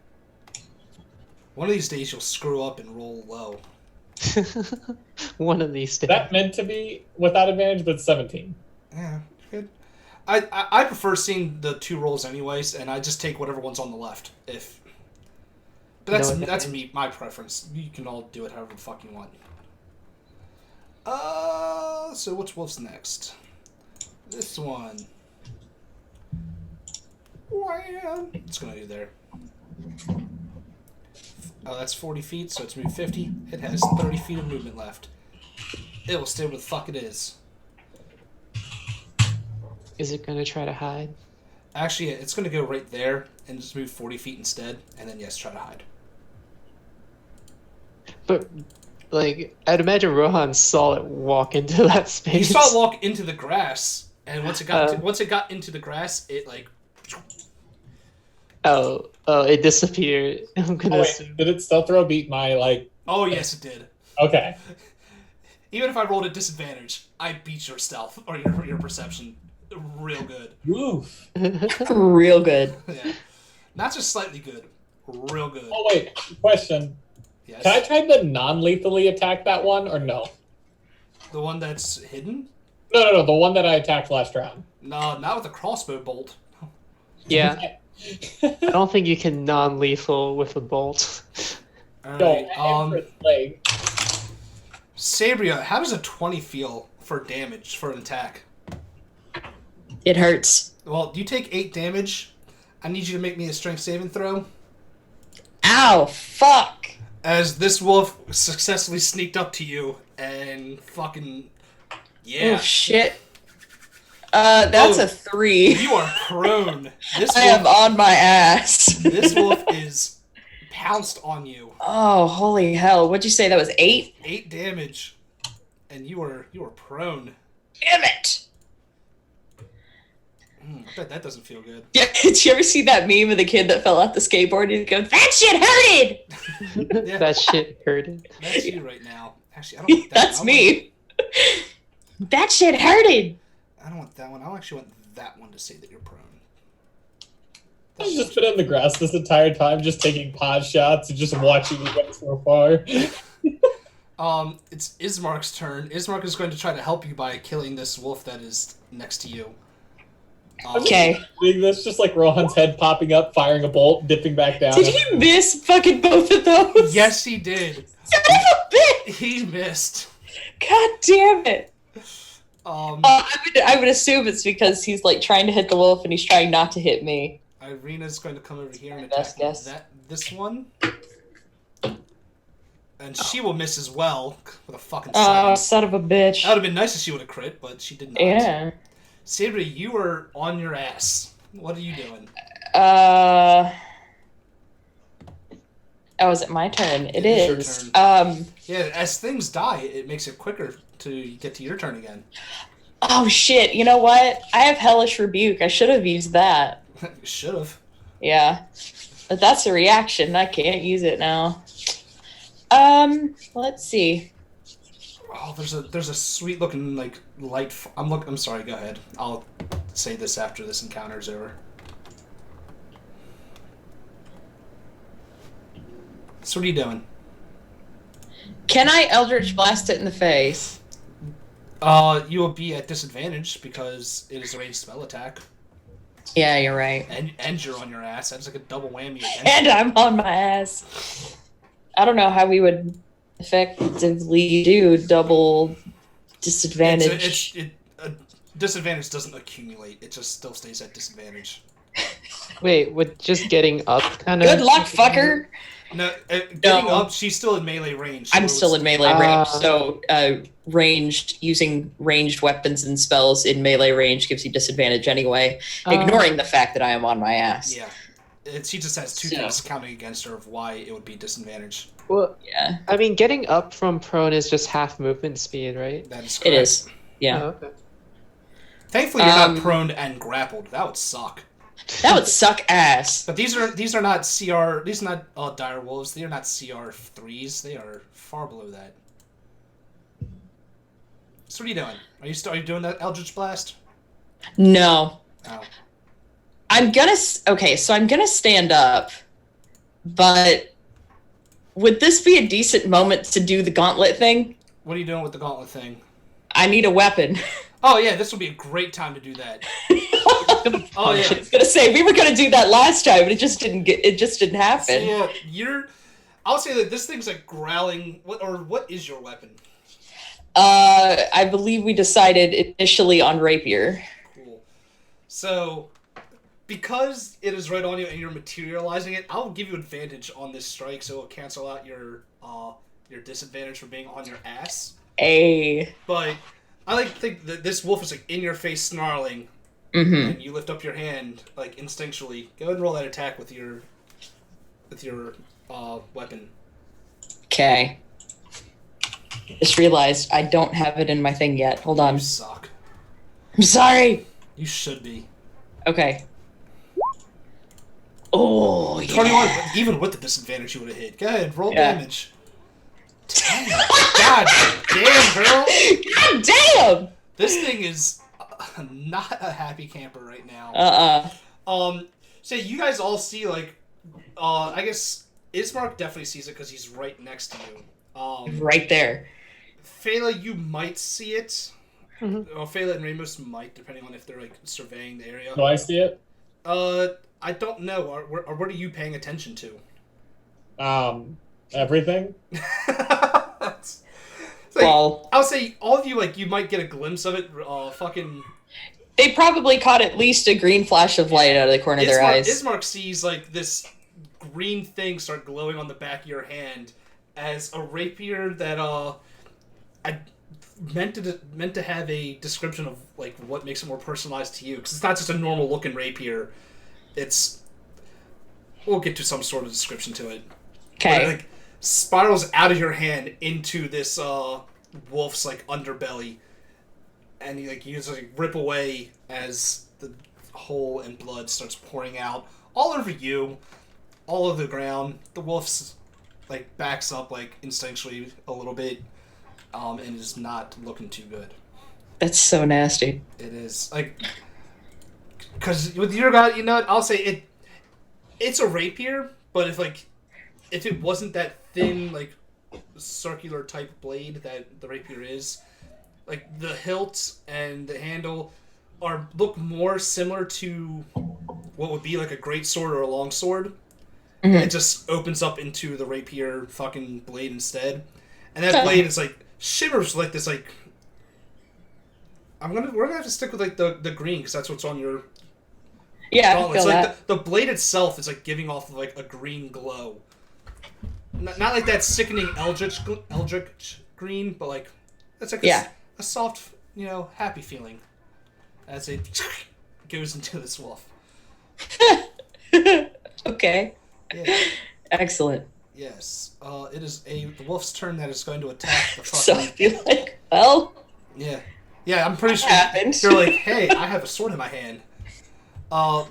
One of these days you'll screw up and roll low. One of these days. That meant to be without advantage, but 17. Yeah, good. I prefer seeing the 2 rolls anyways, and I just take whatever one's on the left. But that's me, my preference. You can all do it however the fuck you want. So which wolf's next? This one. Wham! It's gonna do there. Oh, that's 40 feet, so it's moved 50. It has 30 feet of movement left. It will stay where the fuck it is. Is it gonna try to hide? Actually, it's going to go right there and just move 40 feet instead, and then, yes, try to hide. But, like, I'd imagine Rohan saw it walk into that You space. saw it walk into the grass, and once it got into the grass, it, like... Oh, it disappeared. I'm gonna Oh, wait, assume. did it stealth throw beat my, like... Oh, yes, it did. Okay. Even if I rolled a disadvantage, I beat your stealth, or your perception, real good. Oof. Real good. Yeah. Not just slightly good, real good. Oh, wait. Question. Yes. Can I try to non-lethally attack that one, or no? The one that's hidden? No. The one that I attacked last round. No, not with a crossbow bolt. Yeah, I don't think you can non-lethal with a bolt. Alright, Go, its leg. Sabria, how does a 20 feel for damage for an attack? It hurts. Well, you take 8 damage. I need you to make me a strength saving throw. Ow! Fuck! As this wolf successfully sneaked up to you and fucking... Yeah. Oh shit. That's Oh. a 3. You are prone. This I am wolf, on my ass. this wolf is pounced on you. Oh, holy hell. What'd you say? That was 8? 8 damage. And you are prone. Damn it! I bet that doesn't feel good. Yeah, did you ever see that meme of the kid that fell off the skateboard and he goes, "That shit hurted!" Yeah, That shit hurted. that's you right now. Actually, I don't want that That's one. me. That shit hurted! I don't want that one. I actually want that one to say that you're prone. I've just been in the grass this entire time, just taking pot shots and just watching you get so far. It's Ismark's turn. Ismark is going to try to help you by killing this wolf that is next to you. Okay. That's just like Rohan's head popping up, firing a bolt, dipping back down. Did he miss fucking both of those? Yes, he did. Son of a bitch! He missed. God damn it. I I would assume it's because he's like trying to hit the wolf and he's trying not to hit me. Irina's going to come over here and My best attack guess. this one. And she will miss as well with a fucking Oh, 7. son of a bitch. That would have been nice if she would have crit, but she did not. Yeah. Sabri, you are on your ass. What are you doing? Oh, is it my turn? It It is is. your Yeah, as things die, it makes it quicker to get to your turn again. Oh shit, you know what? I have Hellish Rebuke. I should have used that. Should have. Yeah. But that's a reaction. I can't use it now. Let's see. Oh, there's a sweet looking like light. I'm sorry. Go ahead. I'll say this after this encounter's over. So what are you doing? Can I Eldritch Blast it in the face? You will be at disadvantage because it is a ranged spell attack, Yeah, you're right. and you're on your ass. That's like a double whammy against And you. I'm on my ass. I don't know how we would effectively do double disadvantage. Disadvantage doesn't accumulate. It just still stays at disadvantage. Wait, with just getting up kind of. Good luck, fucker. No, getting No. up, she's still in melee range. I'm so still in melee Ah. range, so using ranged weapons and spells in melee range gives you disadvantage anyway, ignoring the fact that I am on my ass. Yeah. She just has 2 So. things counting against her of why it would be disadvantage. Well, Yeah, I mean, getting up from prone is just half movement speed, right? That is it correct. is. Yeah. Oh, okay. Thankfully, you're not Um, prone and grappled. That would suck. That would suck ass. But these are not CR. These are not dire wolves. They are not CR3s. They are far below that. So what are you doing? Are you doing that Eldritch Blast? No. Oh. I'm gonna stand up, but would this be a decent moment to do the gauntlet thing? What are you doing with the gauntlet thing? I need a weapon. Oh yeah, this would be a great time to do that. Oh yeah. I was gonna say we were gonna do that last time, but it just didn't happen. Yeah, I'll say that this thing's like growling. What is your weapon? I believe we decided initially on rapier. Cool. So, because it is right on you and you're materializing it, I'll give you advantage on this strike, so it'll cancel out your disadvantage for being on your ass. But I like to think that this wolf is like in your face snarling, and you lift up your hand like instinctually. Go ahead and roll that attack with your weapon. Okay. Just realized I don't have it in my thing yet. Hold on. You suck. I'm sorry. You should be. Okay. Oh, yeah. 21, even with the disadvantage, you would have hit. Go ahead, roll damage. Damn. God damn, girl. God damn. This thing is not a happy camper right now. So you guys all see, like, I guess Ismark definitely sees it because he's right next to you. Right there. Phala, you might see it. Phala and Ramos might, depending on if they're, like, surveying the area. Do I see it? I don't know. What are you paying attention to? Everything. Well, I'll say all of you, like, you might get a glimpse of it. They probably caught at least a green flash of light out of the corner of their eyes. Ismark sees, like, this green thing start glowing on the back of your hand as a rapier that I meant to have a description of, like, what makes it more personalized to you, because it's not just a normal looking rapier. We'll get to some sort of description to it. Okay. But it, like, spirals out of your hand into this wolf's, like, underbelly, and you just like rip away as the hole and blood starts pouring out all over you, all over the ground. The wolf's like backs up like instinctually a little bit, and is not looking too good. That's so nasty. It is, like, because with your god, you know what? I'll say it's a rapier, but if it wasn't that thin, like, circular type blade that the rapier is, like, the hilt and the handle look more similar to what would be like a great sword or a long sword. It just opens up into the rapier fucking blade instead, and that blade is like shimmers like this, like, we're gonna have to stick with like the green because that's what's on your Yeah, it's like the blade itself is like giving off like a green glow. Not like that sickening eldritch green, but like it's like a soft, happy feeling as it goes into this wolf. Okay. Yeah. Excellent. Yes. It is the wolf's turn that is going to attack the fucking... So I feel like, well... Yeah. Yeah, I'm pretty sure happened. you're like, hey, I have a sword in my hand.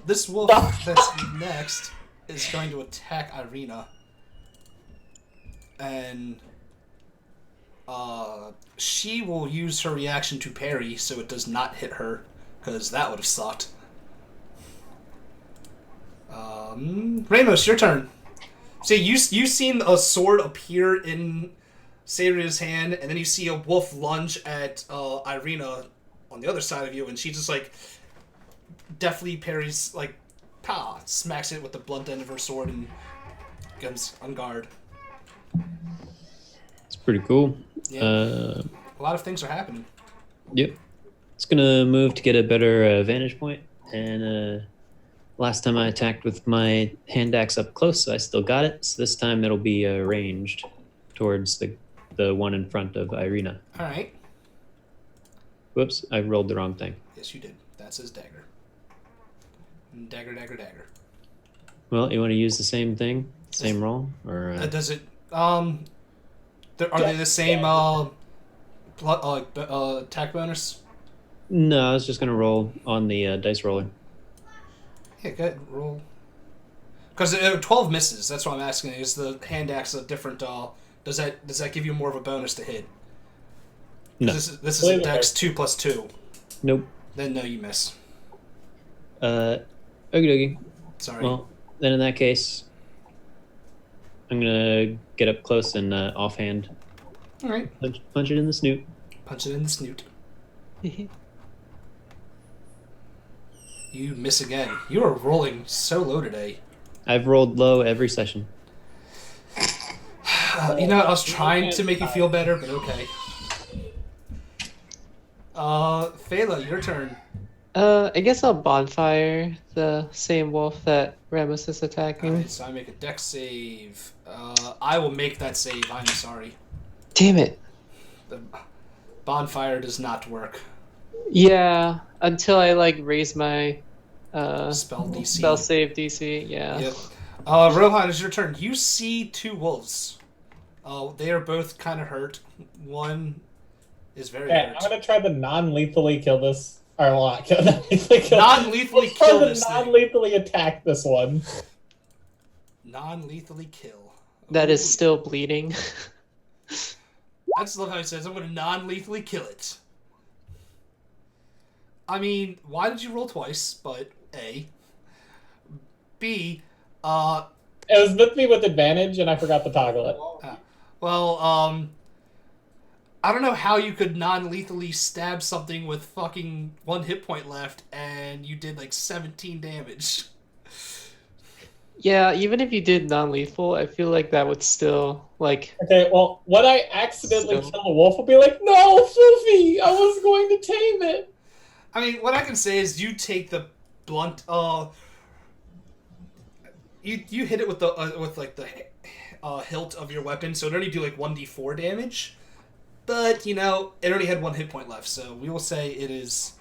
This wolf that's next is going to attack Irina. And she will use her reaction to parry, so it does not hit her, because that would have sucked. Ramos, your turn. See, you've seen a sword appear in Sabria's hand, and then you see a wolf lunge at Irina on the other side of you, and she just, like, deftly parries, like, smacks it with the blunt end of her sword and comes on guard. It's pretty cool. Yeah. A lot of things are happening. Yep. It's gonna move to get a better vantage point, and last time I attacked with my hand axe up close, so I still got it. So this time it'll be ranged towards the one in front of Irina. All right. Whoops, I rolled the wrong thing. Yes, you did. That's his dagger. Dagger, dagger, dagger. Well, you want to use the same thing, same roll, or does it? Are they the same? Attack bonus. No, I was just gonna roll on the dice roller. Yeah, go ahead, roll. Because 12 misses. That's what I'm asking. Is the hand axe a different? Does that give you more of a bonus to hit? No. This is a dex 2+2. Nope. Then no, you miss. Okie dokie. Sorry. Well, then in that case, I'm gonna get up close and offhand. All right. Punch it in the snoot. Punch it in the snoot. You miss again. You are rolling so low today. I've rolled low every session. You know, I was trying to make you feel better, but okay. Phala, your turn. I guess I'll bonfire the same wolf that Remus is attacking. Alright, so I make a dex save. I will make that save. I'm sorry. Damn it. The bonfire does not work. Yeah, until I like raise my Spell DC. spell save DC. Yeah. Yep. Rohan, it's your turn. You see two wolves. They are both kind of hurt. One is very Okay, hurt. I'm gonna try to non-lethally kill this. Or well, not kill, non-lethally kill. Non-lethally Let's try kill to this thing. non-lethally attack this one. Non-lethally kill. That is Ooh. still bleeding. I just love how he says, I'm going to non-lethally kill it. I mean, why did you roll twice? But A. B. It was with me with advantage, and I forgot to toggle it. I don't know how you could non-lethally stab something with fucking 1 hit point left, and you did like 17 damage. Yeah, even if you did non-lethal, I feel like that would still like. Okay, well, when I accidentally So- kill the wolf, I'll be like, no, Foofy, I was going to tame it. I mean, what I can say is you take the blunt. You hit it with the hilt of your weapon, so it only do like 1d4 damage. But it only had 1 hit point left, so we will say it is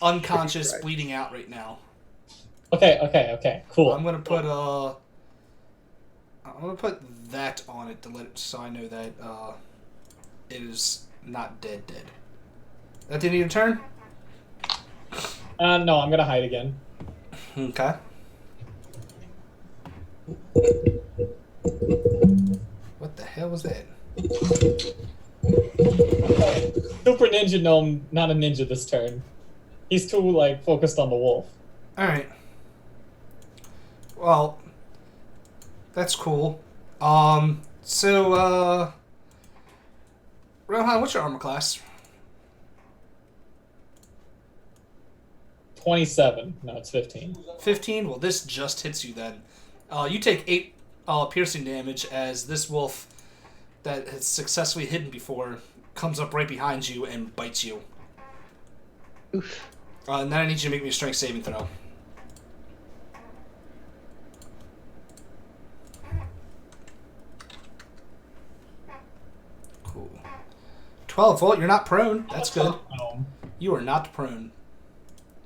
unconscious, bleeding out right now. Okay, cool. I'm gonna put that on it to let it, so I know that it is not dead. That didn't need a turn. No, I'm gonna hide again. Okay. What the hell was that? Super Ninja Gnome, not a ninja this turn. He's too, focused on the wolf. Alright. Well, that's cool. So, Rohan, what's your armor class? 27. No, it's 15. 15? Well, this just hits you then. You take 8 piercing damage as this wolf that has successfully hidden before comes up right behind you and bites you. Oof. And then I need you to make me a strength saving throw. Cool. 12. Well, you're not prone. That's good. You are not prone.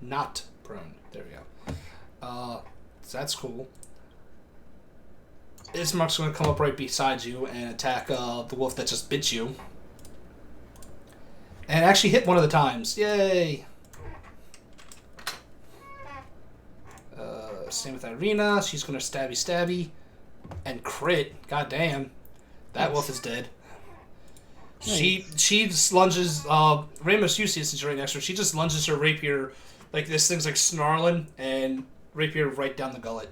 Not prone. There we go. So that's cool. Ismark's going to come up right beside you and attack the wolf that just bit you. And actually hit one of the times. Yay! Same with Irina. She's going to stabby. And crit. God damn. That wolf is dead. She just lunges. Ramos, you see it since you're right next to her. She just lunges her rapier. Like this thing's like snarling. And rapier right down the gullet.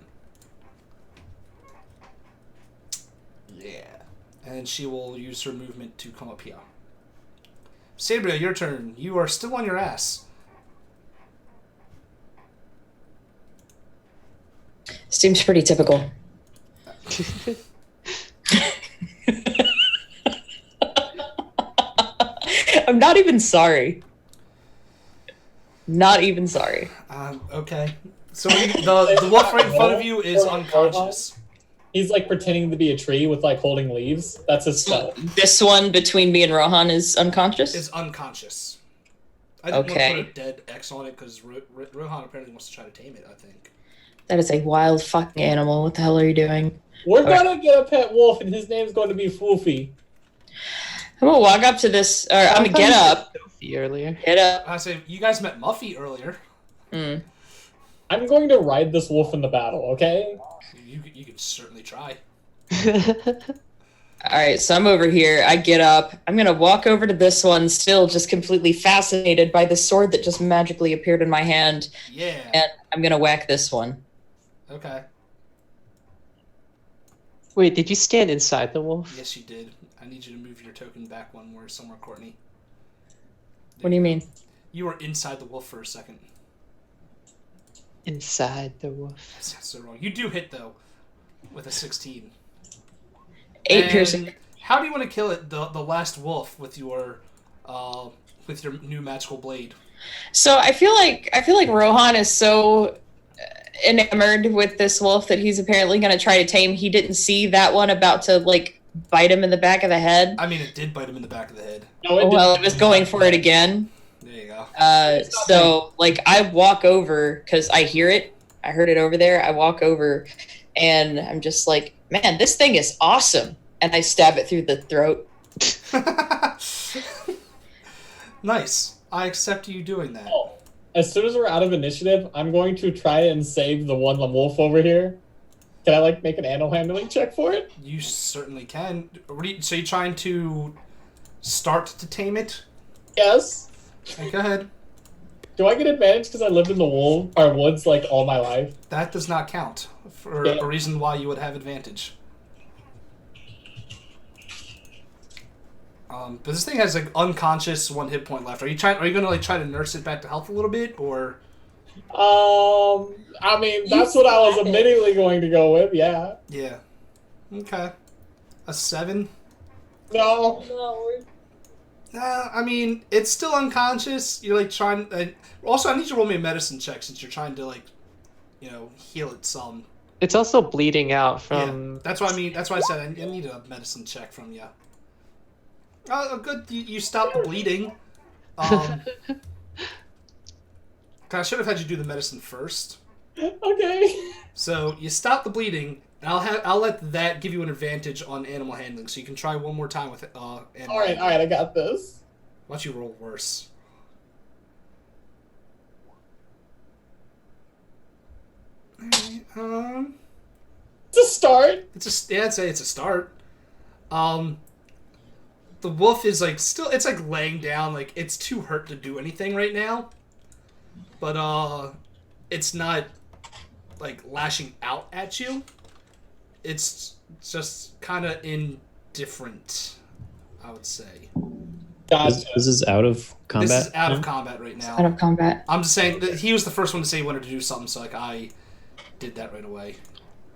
Yeah. And she will use her movement to come up here. Sabria, your turn. You are still on your ass. Seems pretty typical. I'm not even sorry. Not even sorry. Okay. So the wolf right in front of you is unconscious. He's pretending to be a tree with holding leaves. That's his spell. This one between me and Rohan is unconscious? Is unconscious. I didn't want to put a dead X on it because Rohan apparently wants to try to tame it, I think. That is a wild fucking animal. What the hell are you doing? We're gonna get a pet wolf, and his name's going to be Foofy. I'm gonna walk up to this, or I'm gonna get up. Sophie earlier. Get up. I say, you guys met Muffy earlier. I'm going to ride this wolf in the battle, okay? You can certainly try. Alright, so I'm over here. I get up. I'm gonna walk over to this one, still just completely fascinated by the sword that just magically appeared in my hand. Yeah. And I'm gonna whack this one. Okay. Wait, did you stand inside the wolf? Yes, you did. I need you to move your token back one more somewhere, Courtney. What do you mean? You were inside the wolf for a second. Inside the wolf. That sounds so wrong. You do hit, though, with a 16. 8 And piercing. how do you want to kill it, the last wolf, with your with your new magical blade. So I feel like Rohan is so enamored with this wolf that he's apparently going to try to tame. He didn't see that one about to like bite him in the back of the head. I mean, it did bite him in the back of the head. No, it Well, it didn't. was going for it again. There you go. So like I walk over because I hear it. I heard it over there. I walk over, and I'm just like, man, this thing is awesome. And I stab it through the throat. Nice. I accept you doing that. Oh, as soon as we're out of initiative, I'm going to try and save the wolf over here. Can I like make an animal handling check for it? You certainly can. So you're trying to start to tame it? Yes. Okay, go ahead. Do I get advantage because I lived in the woods like all my life? That does not count for Yeah. a reason why you would have advantage. But this thing has like unconscious 1 hit point left. Are you gonna like try to nurse it back to health a little bit, or? I mean that's what I was immediately going to go with. Yeah. Yeah. Okay. A 7. No. I mean, it's still unconscious. You're like trying. Also, I need you to roll me a medicine check since you're trying to like, heal it some. It's also bleeding out Yeah, from. that's what I mean. That's why I said I need a medicine check from you. Oh, good. You stopped the bleeding. I should have had you do the medicine first. Okay. So you stop the bleeding. And I'll let that give you an advantage on animal handling. So you can try one more time with animal All right, I got this. Why don't you roll worse? Alright, It's a start. I'd say it's a start. The wolf is like it's like laying down, like it's too hurt to do anything right now. But it's not like lashing out at you. It's just kind of indifferent, I would say. Gotcha. This is out of combat. This is out of combat right now. Out of combat. I'm just saying that he was the first one to say he wanted to do something, so like I did that right away.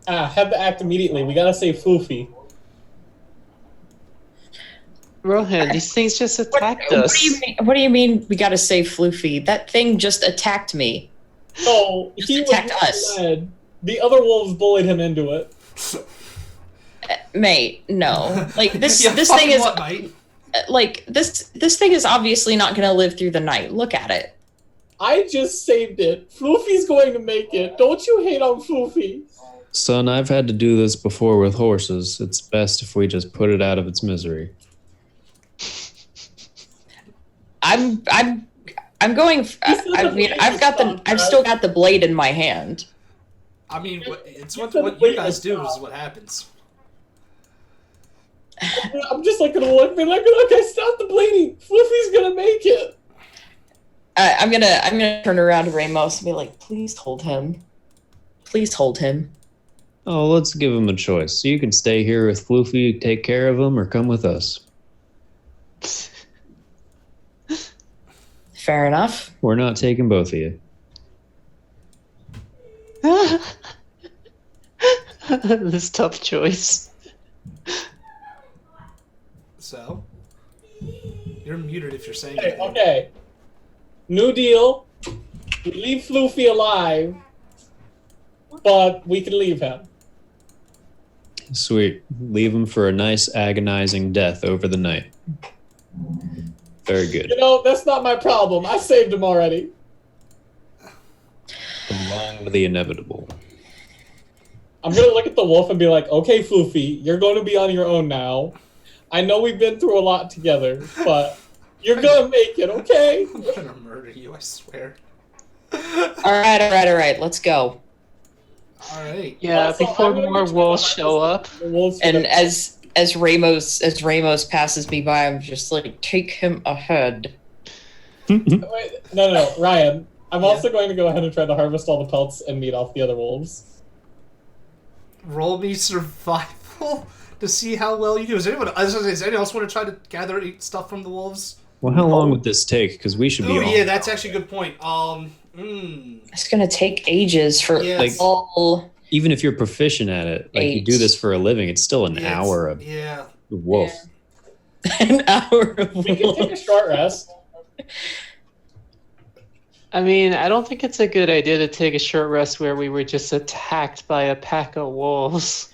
Have to act immediately. We gotta save Floofy. Rohan, these things just attacked us. What do you mean we gotta save Floofy? That thing just attacked me. No, Just he attacked was us. led. The other wolves bullied him into it. Mate, no. Like this Yeah, this fucking thing is what, mate? like this thing is obviously not gonna live through the night. Look at it. I just saved it. Floofy's going to make it. Don't you hate on Floofy? Son, I've had to do this before with horses. It's best if we just put it out of its misery. I'm going. I've still got the blade in my hand. I mean, what you guys do is what happens. I'm just like gonna look, be like, okay, stop the bleeding. Floofy's gonna make it. I'm gonna turn around to Ramos and be like, please hold him. Please hold him. Oh, let's give him a choice. You can stay here with Floofy, take care of him, or come with us. Fair enough. We're not taking both of you. This tough choice. So, you're muted if you're saying Okay, anything. okay. New deal. We leave Floofy alive, but we can leave him. Sweet. Leave him for a nice agonizing death over the night. Very good. You know, that's not my problem. I saved him already. Along with the inevitable. I'm gonna look at the wolf and be like, okay, Floofy, you're going to be on your own now. I know we've been through a lot together, but you're gonna make it, okay? I'm gonna murder you, I swear. All right. Let's go. Alright. Yeah, Also, before I'm gonna more get wolves you show up. The wolf's And gonna- as Ramos passes me by, I'm just like, take him ahead. Wait, no, Ryan. I'm Yeah. also going to go ahead and try to harvest all the pelts and meet off the other wolves. Roll me survival to see how well you do. Does anyone else want to try to gather stuff from the wolves? Well, how long would this take? Because we should be Oh all... yeah, that's actually a good point. It's gonna take ages for Yeah, Like- all. Even if you're proficient at it, like you do 8. this for a living, it's still an yeah, hour of yeah. wolf. An hour of We can take a short rest. I mean, I don't think it's a good idea to take a short rest where we were just attacked by a pack of wolves.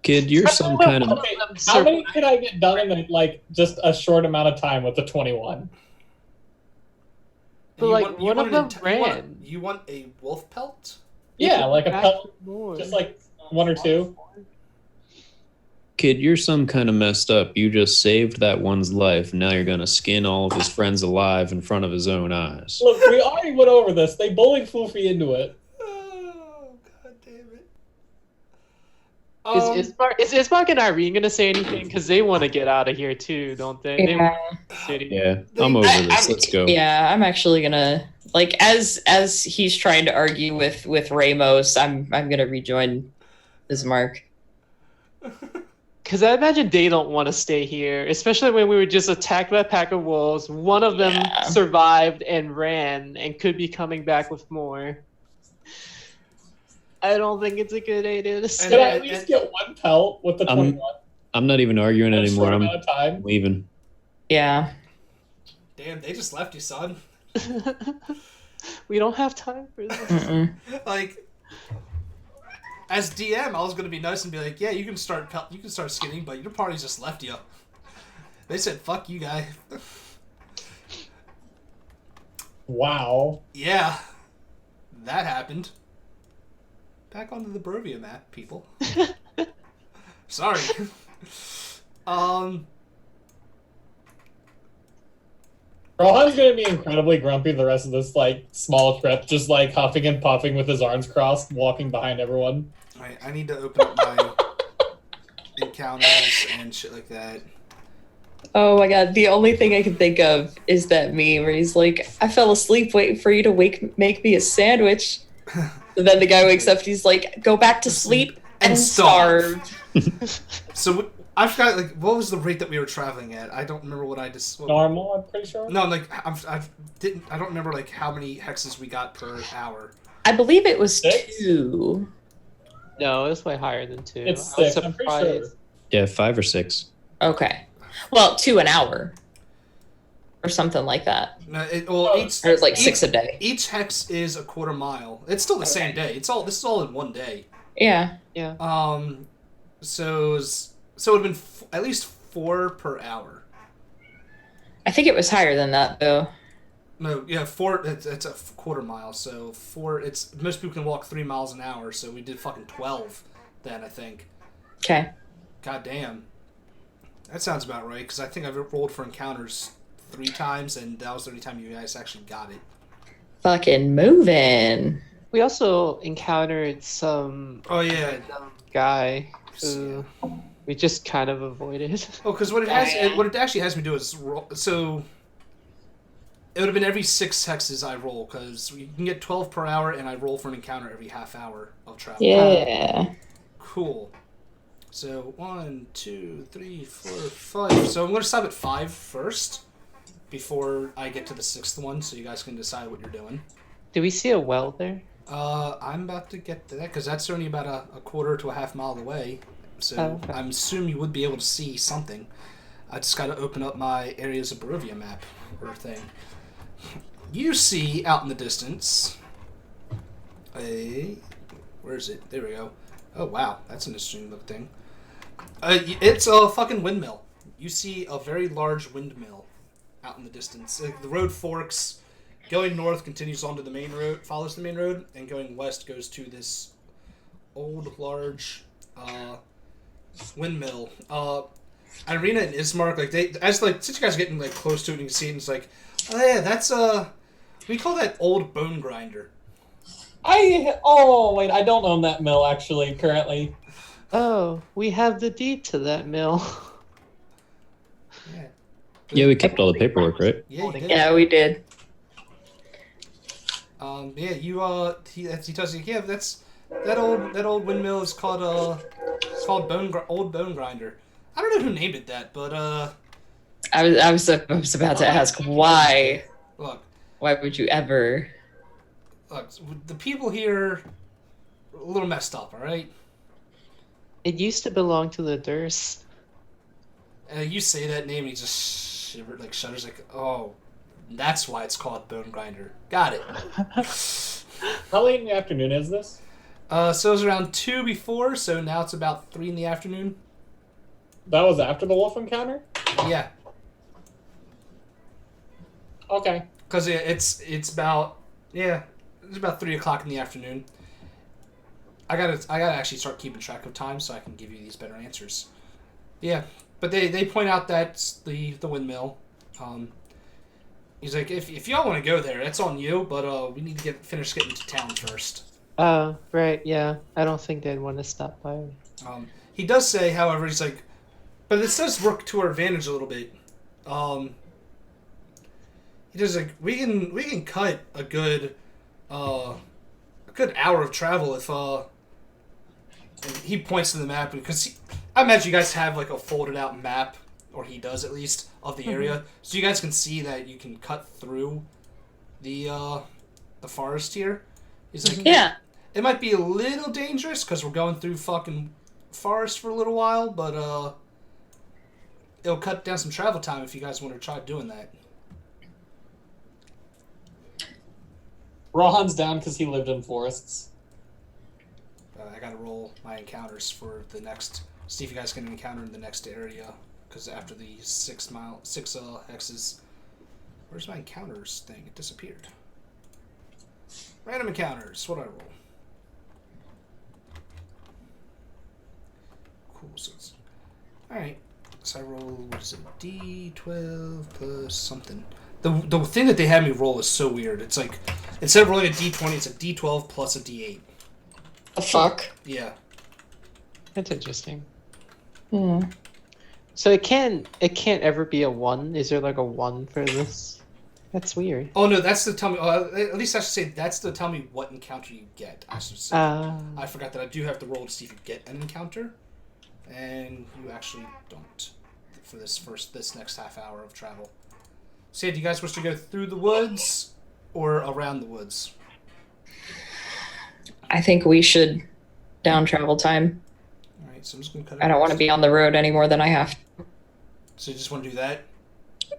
Kid, you're some kind of Okay, how many could I get done in like just a short amount of time with the 21? But You like want- you one want of an them ent- you want- ran. You want a wolf pelt? Yeah, like a Back pelt, more. just like one or two. kid, you're some kind of messed up. You just saved that one's life. Now you're gonna skin all of his friends alive in front of his own eyes. Look, we already went over this. They bullied Floofy into it. Oh, god damn it. Is Ismark and Irene gonna say anything? Because they want to get out of here too, don't they? They Yeah. want the city. Yeah, I'm over this. Let's go. Yeah, I'm actually gonna like as he's trying to argue with Ramos, I'm gonna rejoin Bismarck. Because I imagine they don't want to stay here, especially when we were just attacked by a pack of wolves. One of them Yeah. survived and ran and could be coming back with more. I don't think it's a good idea to Could I stay. at least get one pelt with the 21? I'm not even arguing in a anymore. short I'm amount of time? leaving. Yeah. Damn, they just left you, son. We don't have time for this. Mm-mm. Like, as DM, I was gonna be nice and be like, yeah, you can start skinning, but your party just left you. They said, fuck you, guy. Wow. Yeah, that happened. Back onto the Barovia map, people. Sorry. Rohan's gonna be incredibly grumpy the rest of this like small trip, just like huffing and puffing with his arms crossed, walking behind everyone. Alright, I need to open up my encounters and shit like that. Oh my god, the only thing I can think of is that meme where he's like, I fell asleep waiting for you to make me a sandwich. And then the guy wakes up and he's like, go back to sleep and starve. So I forgot, like, what was the rate that we were traveling at? I don't remember what I just. Normal, I'm pretty sure. No, like I don't remember like how many hexes we got per hour. I believe it was 6? 2. No, it's way higher than 2. It's I was 6, I'm pretty sure. surprised. Yeah, 5 or 6. Okay. Well, 2 an hour. Or something like that. No, Oh, each Or like 6 a day. each hex is a quarter mile. It's still the same day. This is all in one day. Yeah. So it would have been at least 4 per hour. I think it was higher than that though. No, yeah, 4. It's a quarter mile. So 4. It's most people can walk 3 miles an hour. So we did fucking 12 then, I think. Okay. God damn. That sounds about right, because I think I've rolled for encounters 3 times, and that was the only time you guys actually got it. Fucking moving. We also encountered some Oh, yeah. random guy who we just kind of avoided. Oh, because what it actually has me do is roll. So it would have been every 6 hexes I roll, because you can get 12 per hour, and I roll for an encounter every half hour of travel. Yeah. Cool. So 1, 2, 3, 4, 5. So I'm going to stop at 5 first, before I get to the 6th one, so you guys can decide what you're doing. Do we see a well there? I'm about to get to that, because that's only about a quarter to a half mile away. So okay. I'm assuming you would be able to see something. I just got to open up my areas of Barovia map or thing. You see out in the distance where is it? There we go. Oh wow, that's an interesting look thing. It's a fucking windmill. You see a very large windmill out in the distance. The road forks. Going north continues onto the main road, follows the main road, and going west goes to this old, large windmill. Irina and Ismark, since you guys are getting like close to it, and you can see it, and it's like, oh yeah, that's we call that old bone grinder. I don't own that mill actually currently. Oh, we have the deed to that mill. Yeah. Yeah, we kept all the paperwork, right? Yeah, you did. Yeah, we did. Yeah, he tells you, yeah, that old windmill is called old bone grinder. I don't know who named it that, but I was about to ask why. Look, Why would you ever? the people here are a little messed up, all right? It used to belong to the Durst. You say that name, and he just shudders like, oh, That's why it's called Bone Grinder. Got it. How late in the afternoon is this? So it was around 2 before, so now it's about 3 in the afternoon. That was after the wolf encounter? Yeah. Okay. Because it's about, it's about 3 o'clock in the afternoon. I gotta actually start keeping track of time so I can give you these better answers. Yeah, but they point out that's the windmill. He's like, if y'all want to go there, that's on you, but we need to finish getting to town first. Oh, right, yeah. I don't think they'd want to stop by. He does say, however, he's like, but this does work to our advantage a little bit. He does like we can cut a good hour of travel if and he points to the map because I imagine you guys have like a folded out map, or he does at least, of the area, so you guys can see that you can cut through the forest here. He's like, Yeah. it might be a little dangerous because we're going through fucking forest for a little while, but it'll cut down some travel time if you guys want to try doing that. Rohan's down because he lived in forests. I gotta roll my encounters for the next. See if you guys can encounter in the next area, because after the 6 hexes, where's my encounters thing? It disappeared. Random encounters. What do I roll? Cool. So it's all right. So I roll, what is it? D12 plus something. The thing that they had me roll is so weird. It's like instead of rolling a D20, it's a D12 plus a D8. The fuck? Yeah. That's interesting. Hmm. So it can't ever be a 1? Is there like a 1 for this? That's weird. Oh no, that's the tell me. At least I should say that's the tell me what encounter you get. I should say. I forgot that I do have to roll to see if you get an encounter, and you actually don't for this next half hour of travel. So, do you guys wish to go through the woods or around the woods? I think we should down travel time. All right, so I'm just gonna cut it. I don't want to be on the road any more than I have to. So you just want to do that?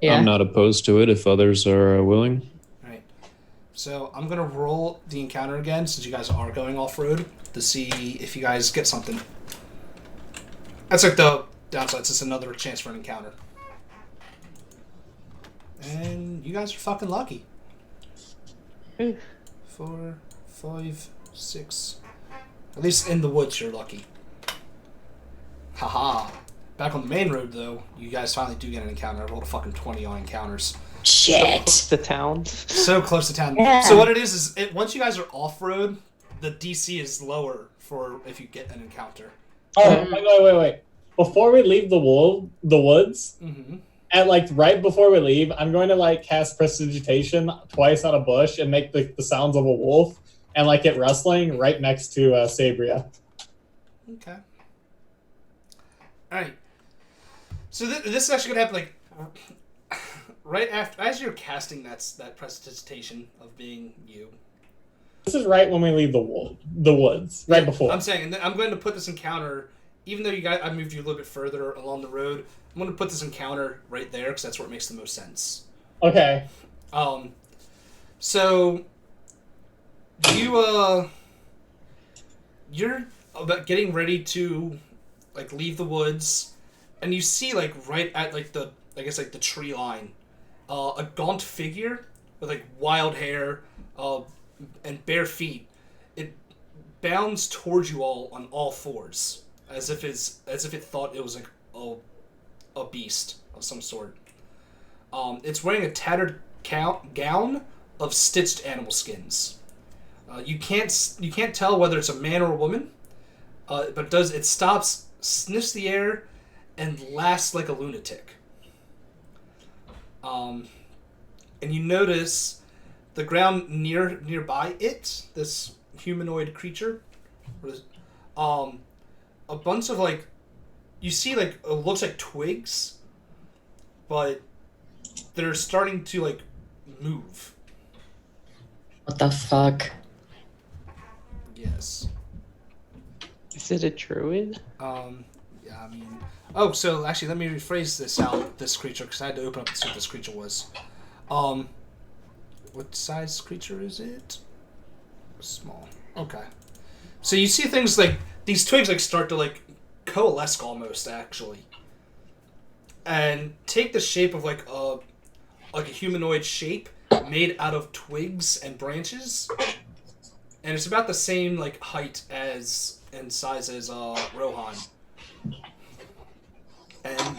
Yeah. I'm not opposed to it if others are willing. All right. So I'm gonna roll the encounter again since you guys are going off road to see if you guys get something. That's like the downside. It's just another chance for an encounter. And you guys are fucking lucky. 4, 5, 6. At least in the woods, you're lucky. Haha. Back on the main road, though, you guys finally do get an encounter. I rolled a fucking 20 on encounters. Shit. The town. So close to town. Yeah. So what it is once you guys are off road, the DC is lower for if you get an encounter. Oh, wait. Before we leave the woods, Mm-hmm. at like right before we leave, I'm going to like cast prestidigitation twice on a bush and make the sounds of a wolf and like it rustling right next to Sabria. Okay. All right. So this is actually gonna happen like right after as you're casting that prestidigitation of being you. This is right when we leave the woods, right before. I'm saying, and then I'm going to put this encounter, even though I moved you a little bit further along the road. I'm going to put this encounter right there because that's where it makes the most sense. Okay. So you're about getting ready to like leave the woods, and you see like right at like the the tree line, a gaunt figure with like wild hair, and bare feet. It bounds towards you all on all fours, as if it thought it was like a beast of some sort. It's wearing a tattered gown of stitched animal skins. You can't tell whether it's a man or a woman, but it stops, sniffs the air, and laughs like a lunatic. And you notice the ground nearby it, this humanoid creature, a bunch of like, you see like it looks like twigs, but they're starting to like move. What the fuck? Yes. Is it a druid? Yeah, I mean. Oh, so actually, let me rephrase this creature because I had to open up to see what this creature was. What size creature is it? Small. Okay. So you see things like these twigs like start to like coalesce almost actually, and take the shape of like a humanoid shape made out of twigs and branches, and it's about the same like height as and size as Rohan. And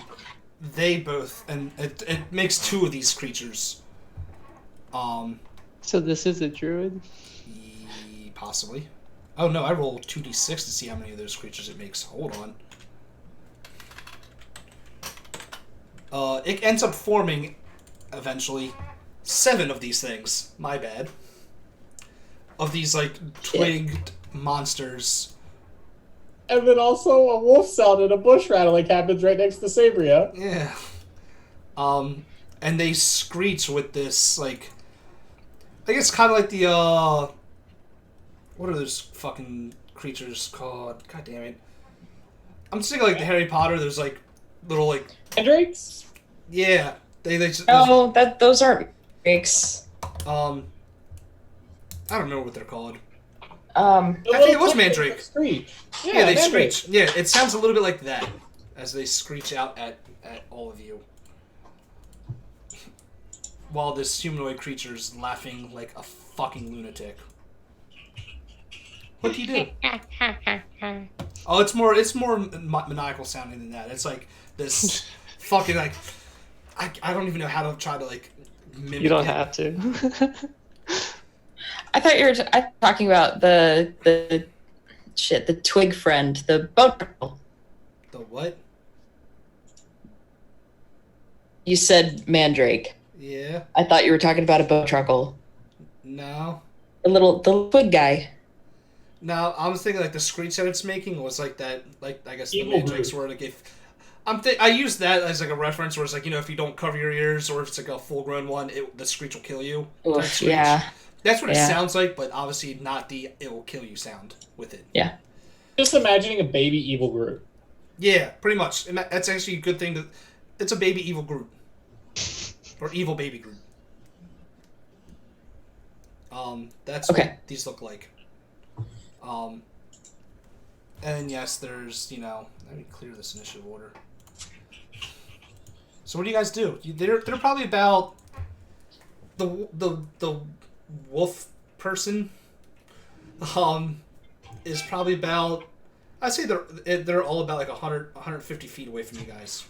they both, and it makes two of these creatures. So this is a druid? Possibly. Oh no, I roll 2d6 to see how many of those creatures it makes. Hold on. It ends up forming, eventually, 7 of these things. My bad. Of these, like, twigged monsters. And then also a wolf sound and a bush rattling happens right next to Sabria. Yeah. And they screech with this, like... I guess kind of like the, what are those fucking creatures called? God damn it. I'm just thinking like the Harry Potter, there's like little like... Mandrakes? Yeah. They just... No, those aren't drakes. I don't remember what they're called. Um, I think it was Mandrake. Screech. Yeah, they Mandrake. screech. Yeah, it sounds a little bit like that as they screech out at all of you. While this humanoid creature is laughing like a fucking lunatic. What do you do? Oh, it's more maniacal sounding than that. It's like this fucking like I don't even know how to try to like mimic You don't it. have to. I thought you were talking about the twig friend, the boat turtle. The what? You said mandrake. Yeah. I thought you were talking about a boat truckle. No. The twig guy. No, I was thinking like the screech that it's making was like that, like I guess the Evil Matrix Groot. where like if I use that as like a reference where it's like, you know, if you don't cover your ears or if it's like a full grown one, the screech will kill you. Oof, That screech. yeah. That's what it Yeah. sounds like, but obviously not the it will kill you sound with it. Yeah. Just imagining a baby evil Groot. Yeah, pretty much. And that's actually a good thing to. It's a baby evil Groot. Or evil baby Groot. That's Okay. what these look like. And yes, there's, you know, let me clear this initiative order. So what do you guys do? They're probably about the wolf person. Is probably about. I'd say they're all about like 150 feet away from you guys.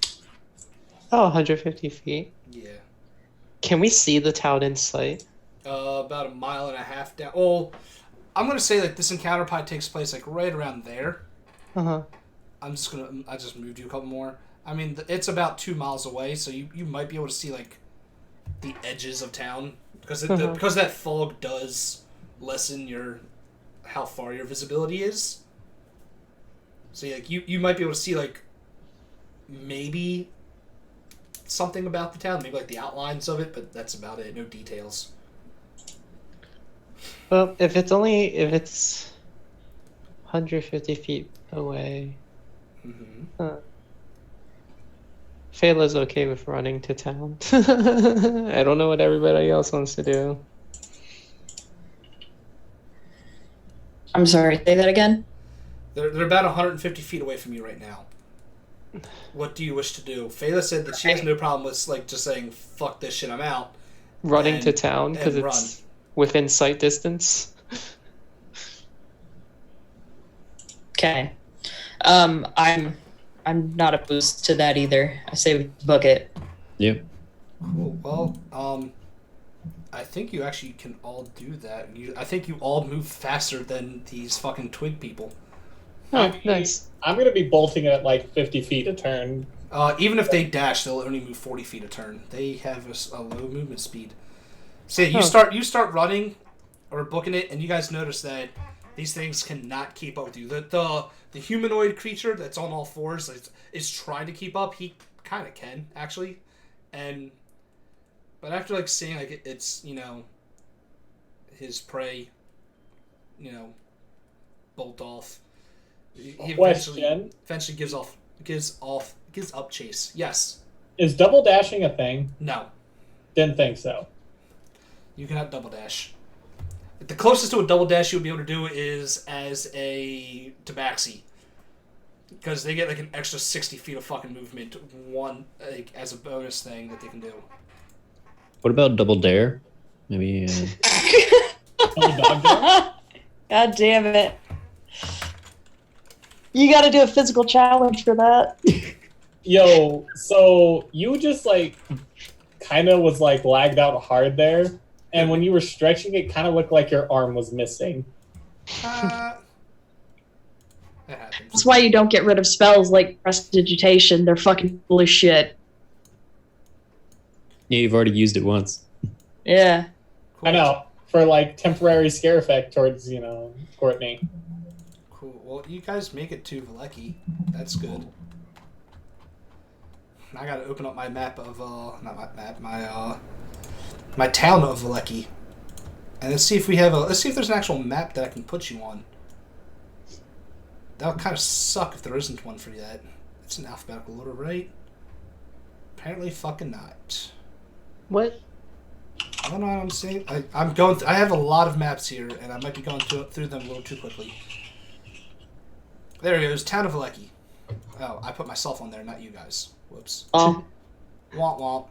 Oh, 150 feet. Yeah. Can we see the town in sight? About a mile and a half down. Well, I'm gonna say like this encounter probably takes place like right around there. Uh-huh. I just moved you a couple more. I mean, it's about 2 miles away, so you might be able to see like the edges of town because because that fog does lessen how far your visibility is. So like you might be able to see like maybe something about the town, maybe like the outlines of it, but that's about it. No details. Well, if it's 150 feet away, Fela's okay with running to town. I don't know what everybody else wants to do. I'm sorry, say that again? They're about 150 feet away from you right now. What do you wish to do? Fela said that she has no problem with like just saying "fuck this shit, I'm out." Running to town because and it's within sight distance. Okay. I'm not opposed to that either. I say we book it. Yep. Cool. Well, I think you actually can all do that. I think you all move faster than these fucking twig people. Oh, nice. I'm going to be bolting at like 50 feet a turn. Even if they dash, they'll only move 40 feet a turn. They have a low movement speed. So you start running or booking it, and you guys notice that these things cannot keep up with you. The humanoid creature that's on all fours is trying to keep up. He kind of can actually, but after like seeing like it's his prey, bolt off. He Question: eventually gives up chase. Yes. Is double dashing a thing? No. Didn't think so. You cannot double dash. The closest to a double dash you would be able to do is as a tabaxi. Because they get like an extra 60 feet of fucking movement, as a bonus thing that they can do. What about double dare? Maybe. God damn it. You gotta do a physical challenge for that. Yo, so you just like kind of was like lagged out hard there, and when you were stretching, it kind of looked like your arm was missing. That happens. That's why you don't get rid of spells like prestidigitation. They're fucking full of shit. Yeah, you've already used it once. Yeah. Cool. I know, for like temporary scare effect towards, Courtney. Cool. Well, you guys make it to Vlecki. That's good. I gotta open up my map of, not my map, my town of Vlecki. And let's see if there's an actual map that I can put you on. That would kind of suck if there isn't one for that. It's in alphabetical order, right? Apparently fucking not. What? I don't know what I'm saying. I have a lot of maps here, and I might be going through them a little too quickly. There it goes, Town of Vlecki. Oh, I put myself on there, not you guys. Whoops. Oh. Womp womp.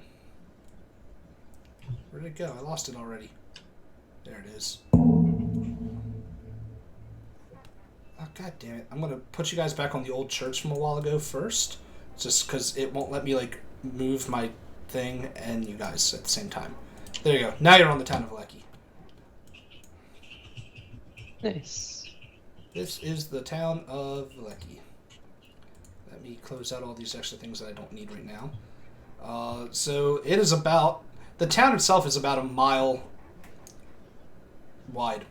Where'd it go? I lost it already. There it is. Oh, god damn it. I'm gonna put you guys back on the old church from a while ago first. Just because it won't let me, like, move my thing and you guys at the same time. There you go. Now you're on the Town of Vlecki. Nice. This is the Town of Vlecki. Let me close out all these extra things that I don't need right now. So it is about... The town itself is about a mile wide.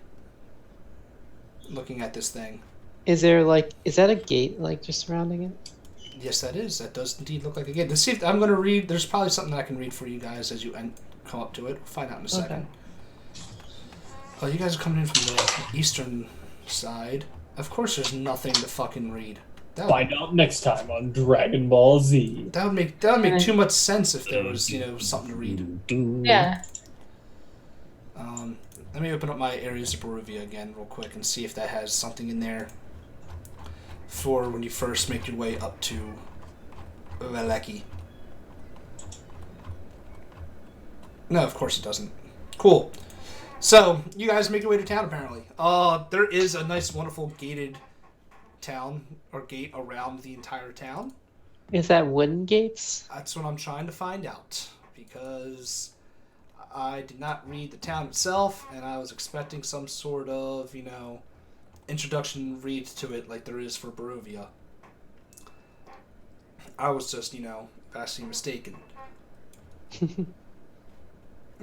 Looking at this thing. Is that a gate, like, just surrounding it? Yes, that is. That does indeed look like a gate. Let's see if I'm going to read... There's probably something that I can read for you guys as you come up to it. We'll find out in a second. Oh, you guys are coming in from the eastern side. Of course there's nothing to fucking read. Find out next time on Dragon Ball Z. That would make too much sense if there was, something to read. Yeah. Let me open up my areas of Barovia again real quick and see if that has something in there for when you first make your way up to Vlecki. No, of course it doesn't. Cool. So, you guys make your way to town, apparently. There is a nice, wonderful gated town, or gate around the entire town. Is that wooden gates? That's what I'm trying to find out, because I did not read the town itself, and I was expecting some sort of, introduction read to it like there is for Barovia. I was just, vastly mistaken.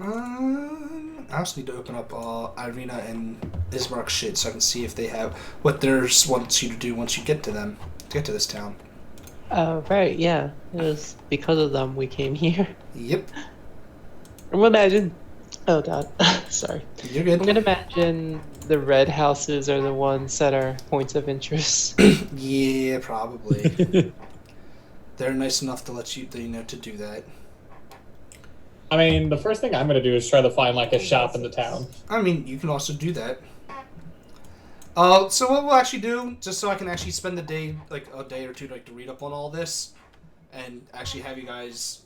I also need to open up Irina and Ismark's shit so I can see if they have what theirs wants you to do once you get to them, to get to this town. Oh, right, yeah. It was because of them we came here. Yep. I'm gonna imagine... Oh, God. Sorry. You're good. I'm gonna imagine the red houses are the ones that are points of interest. Yeah, probably. They're nice enough to let you, to do that. I mean, the first thing I'm going to do is try to find, like, a shop in the town. I mean, you can also do that. So what we'll actually do, just so I can actually spend the day, like a day or two, to read up on all this, and actually have you guys,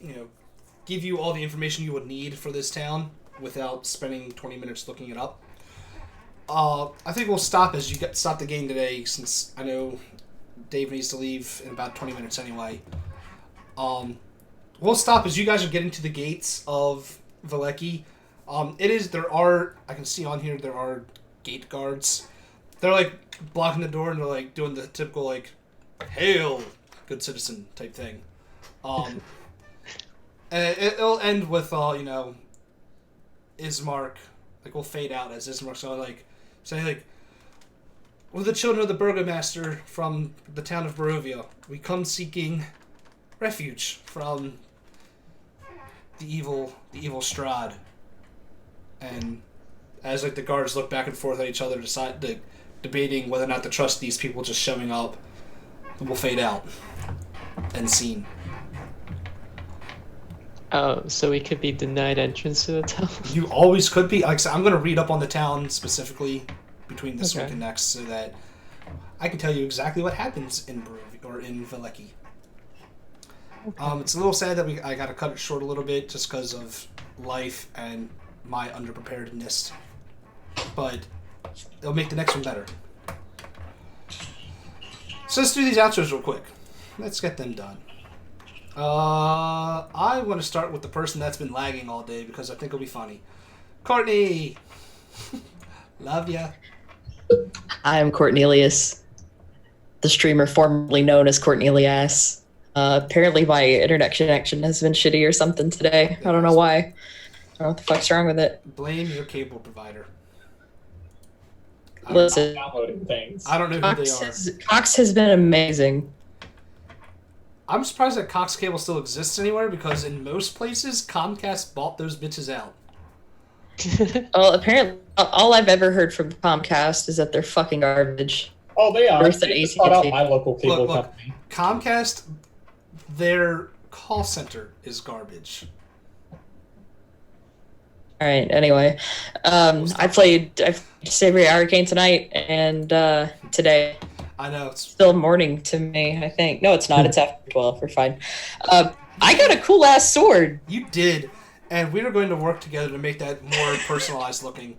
give you all the information you would need for this town without spending 20 minutes looking it up. I think we'll stop as you stop the game today, since I know Dave needs to leave in about 20 minutes anyway. We'll stop as you guys are getting to the gates of Vlecki. I can see on here there are gate guards. They're like blocking the door and they're like doing the typical like, "Hail, good citizen" type thing. And it'll end with Ismark, like we'll fade out as Ismark's gonna like say like, "We're the children of the Burgomaster from the town of Barovia. We come seeking refuge from the evil Strahd." And as like the guards look back and forth at each other, debating whether or not to trust these people just showing up, we'll fade out. End scene. Oh, so we could be denied entrance to the town. You always could be. Like I said, I'm going to read up on the town specifically between this week Okay. and next, so that I can tell you exactly what happens in or in Veleki. It's a little sad that I got to cut it short a little bit just because of life and my underpreparedness, but it'll make the next one better. So let's do these outros real quick. Let's get them done. I want to start with the person that's been lagging all day because I think it'll be funny. Courtney! Love ya. I'm Cornelius, the streamer formerly known as Cornelius. Apparently my internet connection has been shitty or something today. I don't know why. I don't know what the fuck's wrong with it. Blame your cable provider. Listen, Downloading things. I don't know who they are. Cox has been amazing. I'm surprised that Cox Cable still exists anywhere because in most places, Comcast bought those bitches out. Well, apparently, all I've ever heard from Comcast is that they're fucking garbage. Oh, they are. Worse than They just bought out AT&T. my local cable Look, company. Comcast, their call center is garbage. All right. Anyway, I played Savory Arcane tonight and today. I know. It's Still morning to me, I think. No, it's not. It's after 12. We're fine. I got a cool ass sword. You did, and we are going to work together to make that more personalized looking.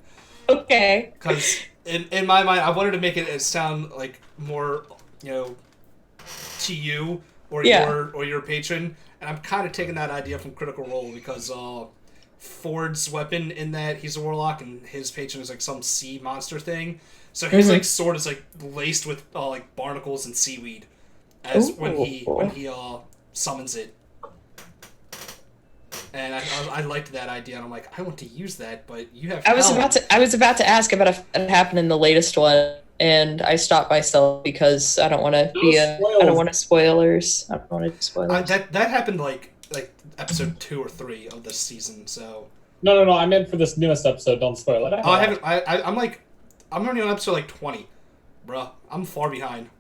Okay. Because in my mind, I wanted to make it sound like more, to you or Yeah. your patron, and I'm kind of taking that idea from Critical Role because Ford's weapon in that he's a warlock and his patron is like some sea monster thing. So his like sword is like laced with like barnacles and seaweed, as when he summons it. And I liked that idea, and I'm like, I want to use that, but you have. I was about to ask about if it happened in the latest one, and I stopped myself because I don't want to I don't want to spoilers. I don't want to do spoilers. that happened like episode 2 or 3 of this season. So. No. I meant for this newest episode. Don't spoil it. Oh, I haven't. I'm only on episode like 20, bruh. I'm far behind.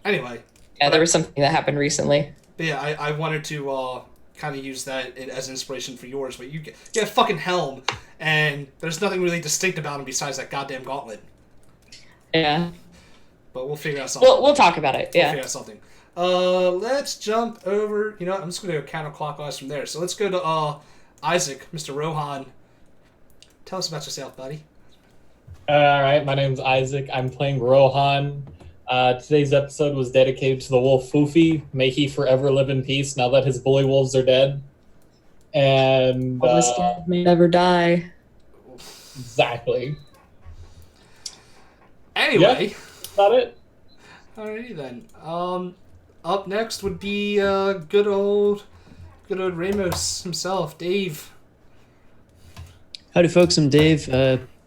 Anyway. Yeah, there was something that happened recently. But yeah, I wanted to kind of use that as inspiration for yours, but you have a fucking helm, and there's nothing really distinct about him besides that goddamn gauntlet. Yeah. But we'll figure out something. We'll talk about it. We'll Yeah. figure out something. Let's jump over. You know, I'm just going to go counterclockwise from there. So let's go to Isaac, Mr. Rohan. Tell us about yourself, buddy. Alright, my name's Isaac. I'm playing Rohan. Today's episode was dedicated to the wolf Fufi. May he forever live in peace now that his bully wolves are dead. And All this dead may never die. exactly. Anyway. That's about it. Alrighty then. Up next would be good old Ramos himself, Dave. Howdy, folks. I'm Dave.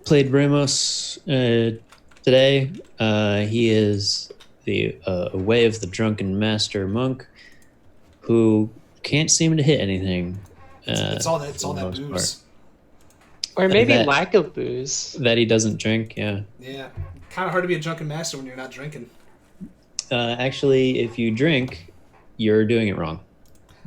Played Ramos today. He is the Way of the Drunken Master monk who can't seem to hit anything. It's all that for the most booze. Or maybe that- lack of booze. That he doesn't drink, yeah. Yeah. Kind of hard to be a drunken master when you're not drinking. Actually, if you drink, you're doing it wrong.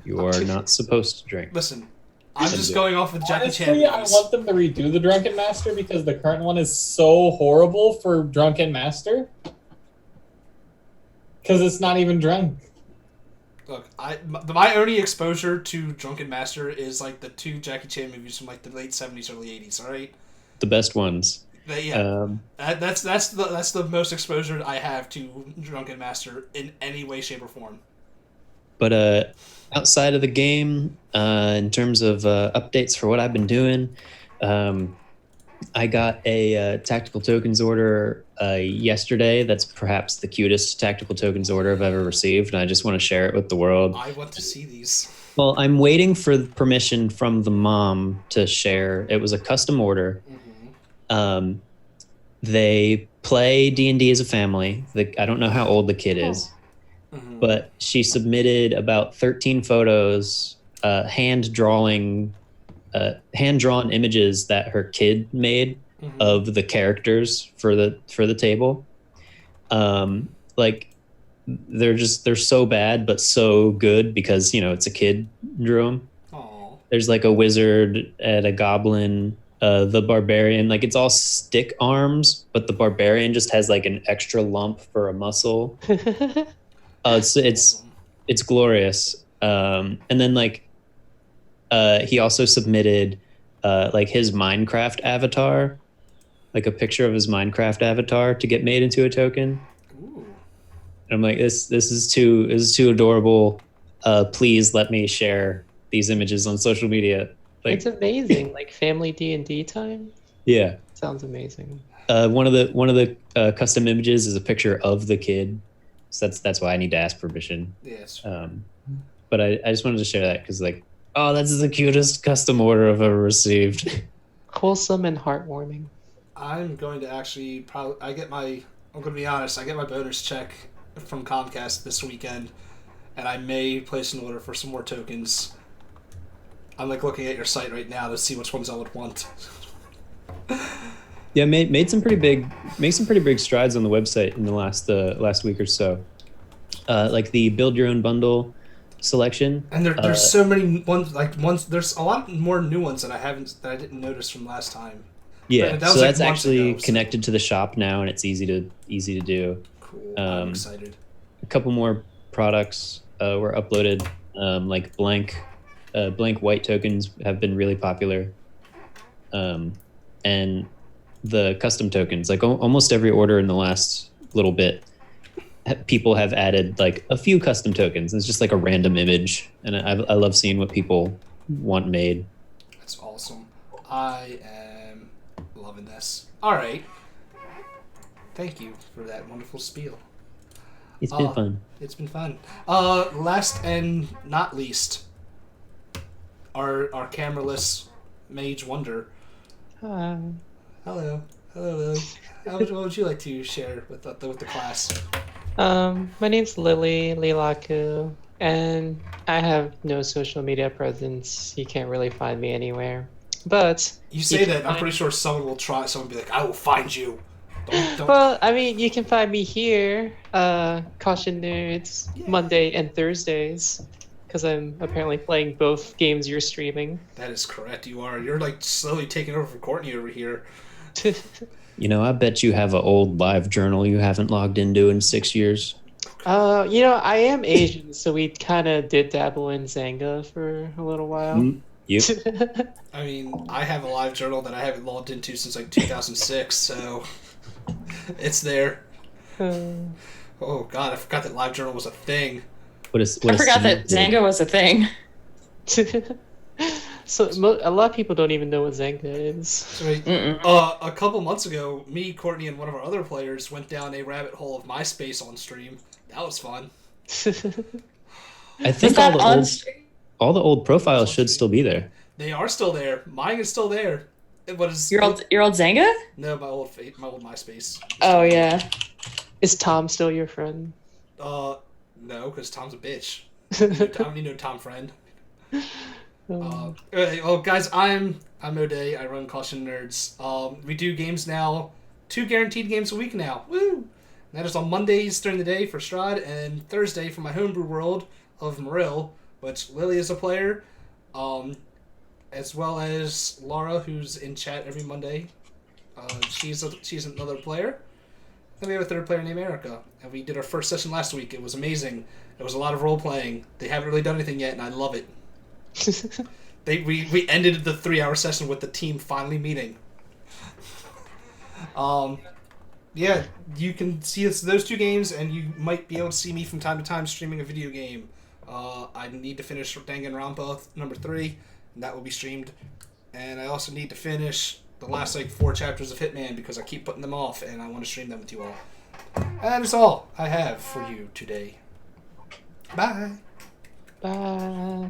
You are not supposed to drink. Listen, I'm just going off with Jackie Chan Honestly, I movies. want them to redo the Drunken Master because the current one is so horrible for Drunken Master. Because it's not even drunk. Look, my only exposure to Drunken Master is like the 2 Jackie Chan movies from like the late 70s, early 80s. All right. The best ones. Yeah, that's the most exposure I have to Drunken Master in any way, shape, or form. But outside of the game, in terms of updates for what I've been doing, I got a tactical tokens order yesterday. That's perhaps the cutest tactical tokens order I've ever received, and I just want to share it with the world. I want to see these. Well, I'm waiting for permission from the mom to share. It was a custom order. They play D&D as a family. I don't know how old the kid is, but she submitted about 13 photos, hand-drawn images that her kid made of the characters for the table. Like they're so bad but so good because it's a kid drew them. Oh. There's like a wizard and a goblin, the barbarian, like it's all stick arms, but the barbarian just has like an extra lump for a muscle. It's glorious. And then like he also submitted like his Minecraft avatar, like a picture of his Minecraft avatar to get made into a token. Ooh. And I'm like, this is too adorable. Please let me share these images on social media. Like, It's amazing. Like family D&D time. yeah. Sounds amazing. One of the custom images is a picture of the kid, so that's why I need to ask permission. Yes. But I just wanted to share that because like, oh, that's the cutest custom order I've ever received. Wholesome and heartwarming. I'm going to actually I'm going to be honest, I get my bonus check from Comcast this weekend, and I may place an order for some more tokens. I'm like looking at your site right now to see which ones I would want. Yeah, made some pretty big strides on the website in the last week or so. Like the build your own bundle selection. And there's so many ones, there's a lot more new ones that I didn't notice from last time. Yeah, That was so like that's months actually ago, so- connected to the shop now, and it's easy to do. Cool. I'm excited. A couple more products were uploaded, like blank white tokens have been really popular, and the custom tokens, like almost every order in the last little bit, people have added like a few custom tokens. It's just like a random image, and I love seeing what people want made. That's awesome. I am loving this. All right. Thank you for that wonderful spiel. It's been fun. It's been fun. Last and not least, our cameraless mage wonder. Hello, Lily. What would you like to share with the class? My name's Lily Lilaku, and I have no social media presence. You can't really find me anywhere. But You say that, I'm pretty sure someone will try. Someone will be like, "I will find you." Don't. Well, I mean, you can find me here, Caution Nerds, Yeah. Monday and Thursdays, because I'm apparently playing both games you're streaming. That is correct. You are. You're like slowly taking over for Courtney over here. I bet you have an old live journal you haven't logged into in 6 years. I am Asian, so we kind of did dabble in Zanga for a little while. You? I mean, I have a live journal that I haven't logged into since like 2006, so it's there. Oh God, I forgot that live journal was a thing. I forgot that Zanga was a thing. So a lot of people don't even know what Zanga is. So, a couple months ago, me, Courtney, and one of our other players went down a rabbit hole of MySpace on stream. That was fun. I think all the old profiles should still be there. They are still there. Mine is still there. What is Your old Zanga? No, my old MySpace. Oh yeah. Is Tom still your friend? No, because Tom's a bitch. I don't need no Tom friend. Well, guys, I'm O'Day. I run Caution Nerds. We do games now, 2 guaranteed games a week now. Woo! That is on Mondays during the day for Strahd, and Thursday for my homebrew world of Marill, which Lily is a player, as well as Laura, who's in chat every Monday. She's another player. And we have a third player named Erica. And we did our first session last week. It was amazing. It was a lot of role playing. They haven't really done anything yet, and I love it. We ended the 3-hour session with the team finally meeting. Yeah, you can see those 2 games, and you might be able to see me from time to time streaming a video game. I need to finish Danganronpa number 3, and that will be streamed. And I also need to finish the last 4 chapters of Hitman because I keep putting them off, and I want to stream them with you all. And that is all I have for you today. Bye. Bye.